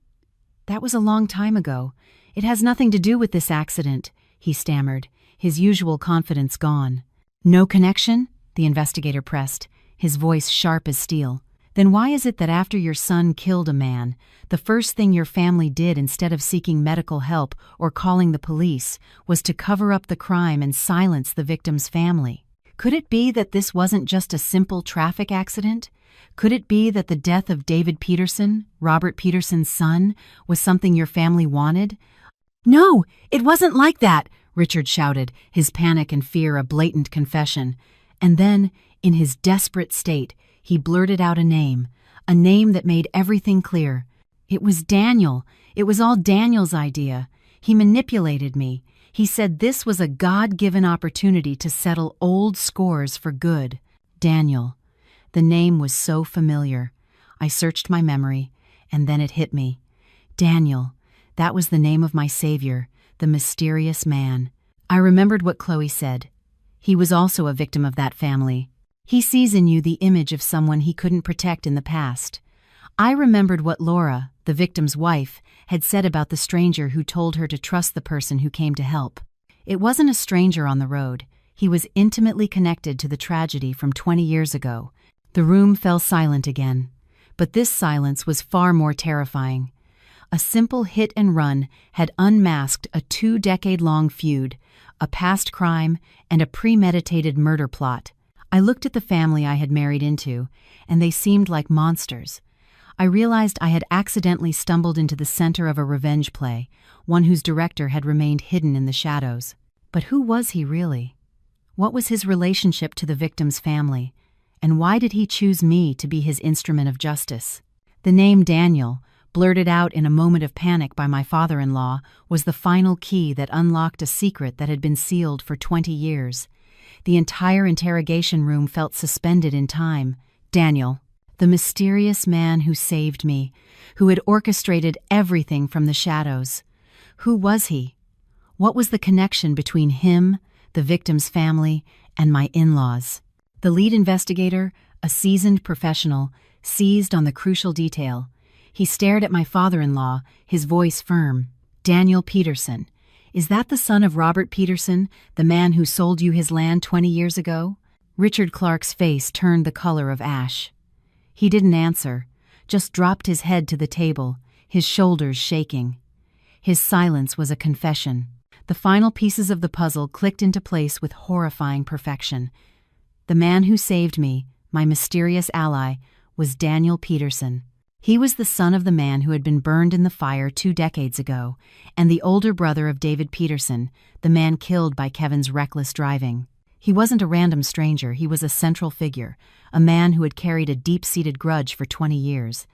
That was a long time ago. It has nothing to do with this accident," he stammered, his usual confidence gone. "No connection?" the investigator pressed, his voice sharp as steel. "Then why is it that after your son killed a man, the first thing your family did instead of seeking medical help or calling the police was to cover up the crime and silence the victim's family? Could it be that this wasn't just a simple traffic accident? Could it be that the death of David Peterson, Robert Peterson's son, was something your family wanted?" "No, it wasn't like that," Richard shouted, his panic and fear a blatant confession. And then, in his desperate state, he blurted out a name that made everything clear. "It was Daniel. It was all Daniel's idea. He manipulated me. He said this was a God-given opportunity to settle old scores for good." Daniel. The name was so familiar. I searched my memory, and then it hit me. Daniel. That was the name of my savior, the mysterious man. I remembered what Chloe said. He was also a victim of that family. He sees in you the image of someone he couldn't protect in the past. I remembered what Laura, the victim's wife, had said about the stranger who told her to trust the person who came to help. It wasn't a stranger on the road. He was intimately connected to the tragedy from 20 years ago. The room fell silent again. But this silence was far more terrifying. A simple hit and run had unmasked a 2-decade-long feud, a past crime, and a premeditated murder plot. I looked at the family I had married into, and they seemed like monsters. I realized I had accidentally stumbled into the center of a revenge play, one whose director had remained hidden in the shadows. But who was he really? What was his relationship to the victim's family? And why did he choose me to be his instrument of justice? The name Daniel, blurted out in a moment of panic by my father-in-law, was the final key that unlocked a secret that had been sealed for 20 years. The entire interrogation room felt suspended in time. "Daniel." The mysterious man who saved me, who had orchestrated everything from the shadows. Who was he? What was the connection between him, the victim's family, and my in-laws? The lead investigator, a seasoned professional, seized on the crucial detail. He stared at my father-in-law, his voice firm. "Daniel Peterson. Is that the son of Robert Peterson, the man who sold you his land 20 years ago?" Richard Clark's face turned the color of ash. He didn't answer, just dropped his head to the table, his shoulders shaking. His silence was a confession. The final pieces of the puzzle clicked into place with horrifying perfection. The man who saved me, my mysterious ally, was Daniel Peterson. He was the son of the man who had been burned in the fire 2 decades ago, and the older brother of David Peterson, the man killed by Kevin's reckless driving. He wasn't a random stranger, he was a central figure, a man who had carried a deep-seated grudge for 20 years.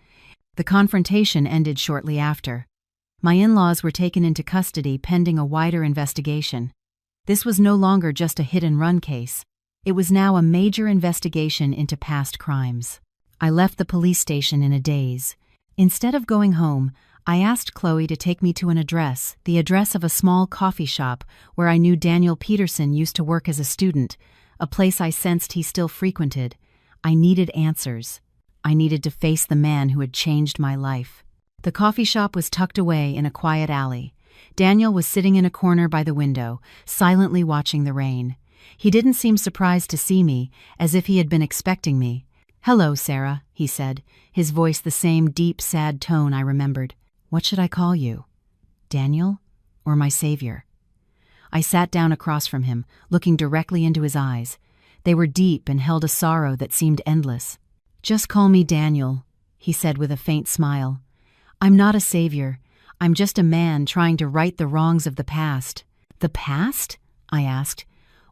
The confrontation ended shortly after. My in-laws were taken into custody pending a wider investigation. This was no longer just a hit-and-run case. It was now a major investigation into past crimes. I left the police station in a daze. Instead of going home, I asked Chloe to take me to an address, the address of a small coffee shop where I knew Daniel Peterson used to work as a student, a place I sensed he still frequented. I needed answers. I needed to face the man who had changed my life. The coffee shop was tucked away in a quiet alley. Daniel was sitting in a corner by the window, silently watching the rain. He didn't seem surprised to see me, as if he had been expecting me. "Hello, Sarah," he said, his voice the same deep, sad tone I remembered. "What should I call you? Daniel or my savior?" I sat down across from him, looking directly into his eyes. They were deep and held a sorrow that seemed endless. "Just call me Daniel," he said with a faint smile. "I'm not a savior. I'm just a man trying to right the wrongs of the past." "The past?" I asked.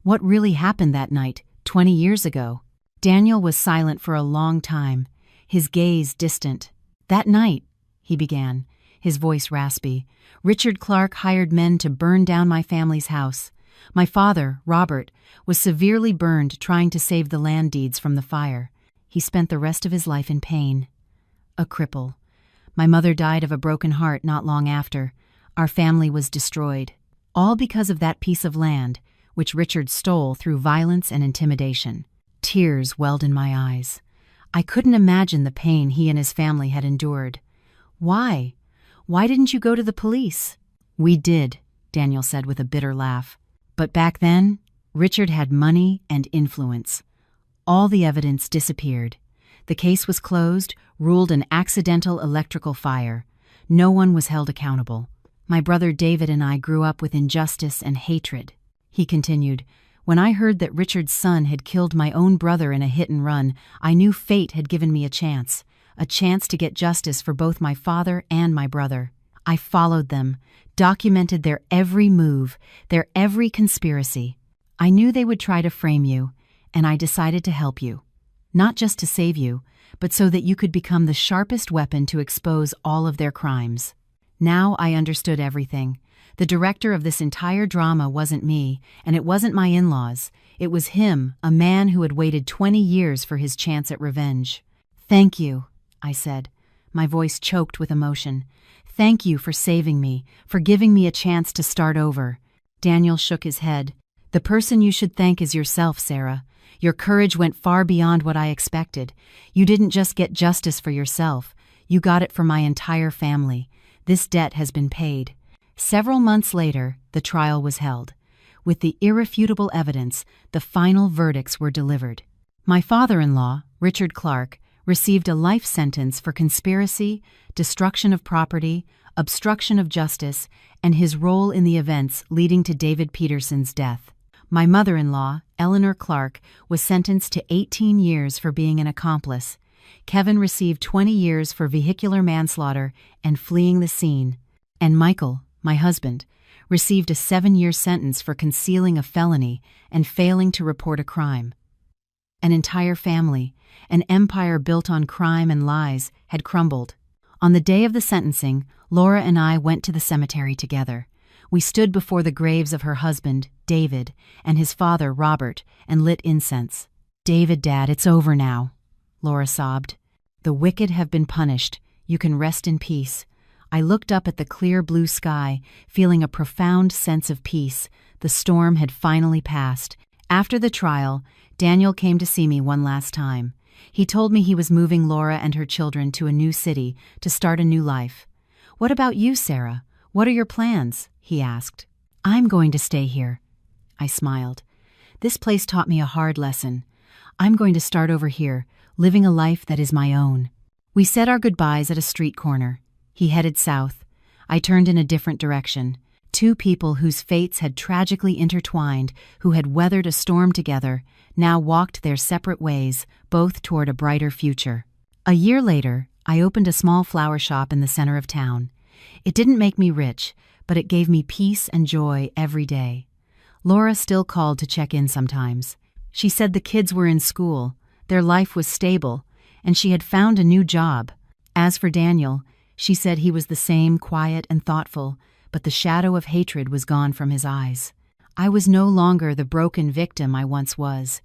"What really happened that night, 20 years ago?" Daniel was silent for a long time, his gaze distant. "That night," he began, his voice raspy, "Richard Clark hired men to burn down my family's house. My father, Robert, was severely burned trying to save the land deeds from the fire. He spent the rest of his life in pain. A cripple. My mother died of a broken heart not long after. Our family was destroyed. All because of that piece of land, which Richard stole through violence and intimidation." Tears welled in my eyes. I couldn't imagine the pain he and his family had endured. "Why? Why didn't you go to the police?" "We did," Daniel said with a bitter laugh. "But back then, Richard had money and influence. All the evidence disappeared. The case was closed, ruled an accidental electrical fire. No one was held accountable. My brother David and I grew up with injustice and hatred." He continued, "When I heard that Richard's son had killed my own brother in a hit-and-run, I knew fate had given me a chance to get justice for both my father and my brother. I followed them, documented their every move, their every conspiracy. I knew they would try to frame you, and I decided to help you. Not just to save you, but so that you could become the sharpest weapon to expose all of their crimes." Now I understood everything. The director of this entire drama wasn't me, and it wasn't my in-laws. It was him, a man who had waited 20 years for his chance at revenge. "Thank you," I said, my voice choked with emotion. "Thank you for saving me, for giving me a chance to start over." Daniel shook his head. "The person you should thank is yourself, Sarah. Your courage went far beyond what I expected. You didn't just get justice for yourself. You got it for my entire family. This debt has been paid." Several months later, the trial was held. With the irrefutable evidence, the final verdicts were delivered. My father-in-law, Richard Clark, received a life sentence for conspiracy, destruction of property, obstruction of justice, and his role in the events leading to David Peterson's death. My mother-in-law, Eleanor Clark, was sentenced to 18 years for being an accomplice. Kevin received 20 years for vehicular manslaughter and fleeing the scene. And Michael, my husband, received a 7-year sentence for concealing a felony and failing to report a crime. An entire family, an empire built on crime and lies, had crumbled. On the day of the sentencing, Laura and I went to the cemetery together. We stood before the graves of her husband, David, and his father, Robert, and lit incense. "David, Dad, it's over now," Laura sobbed. "The wicked have been punished. You can rest in peace." I looked up at the clear blue sky, feeling a profound sense of peace. The storm had finally passed. After the trial, Daniel came to see me one last time. He told me he was moving Laura and her children to a new city to start a new life. "What about you, Sarah? What are your plans?" he asked. "I'm going to stay here." I smiled. "This place taught me a hard lesson. I'm going to start over here, living a life that is my own." We said our goodbyes at a street corner. He headed south. I turned in a different direction. Two people whose fates had tragically intertwined, who had weathered a storm together, now walked their separate ways, both toward a brighter future. A year later, I opened a small flower shop in the center of town. It didn't make me rich, but it gave me peace and joy every day. Laura still called to check in sometimes. She said the kids were in school, their life was stable, and she had found a new job. As for Daniel, she said he was the same, quiet and thoughtful, but the shadow of hatred was gone from his eyes. I was no longer the broken victim I once was.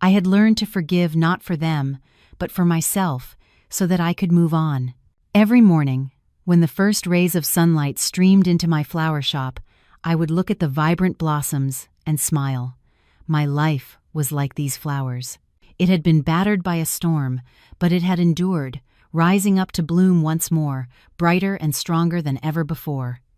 I had learned to forgive not for them, but for myself, so that I could move on. Every morning, when the first rays of sunlight streamed into my flower shop, I would look at the vibrant blossoms and smile. My life was like these flowers. It had been battered by a storm, but it had endured, rising up to bloom once more, brighter and stronger than ever before.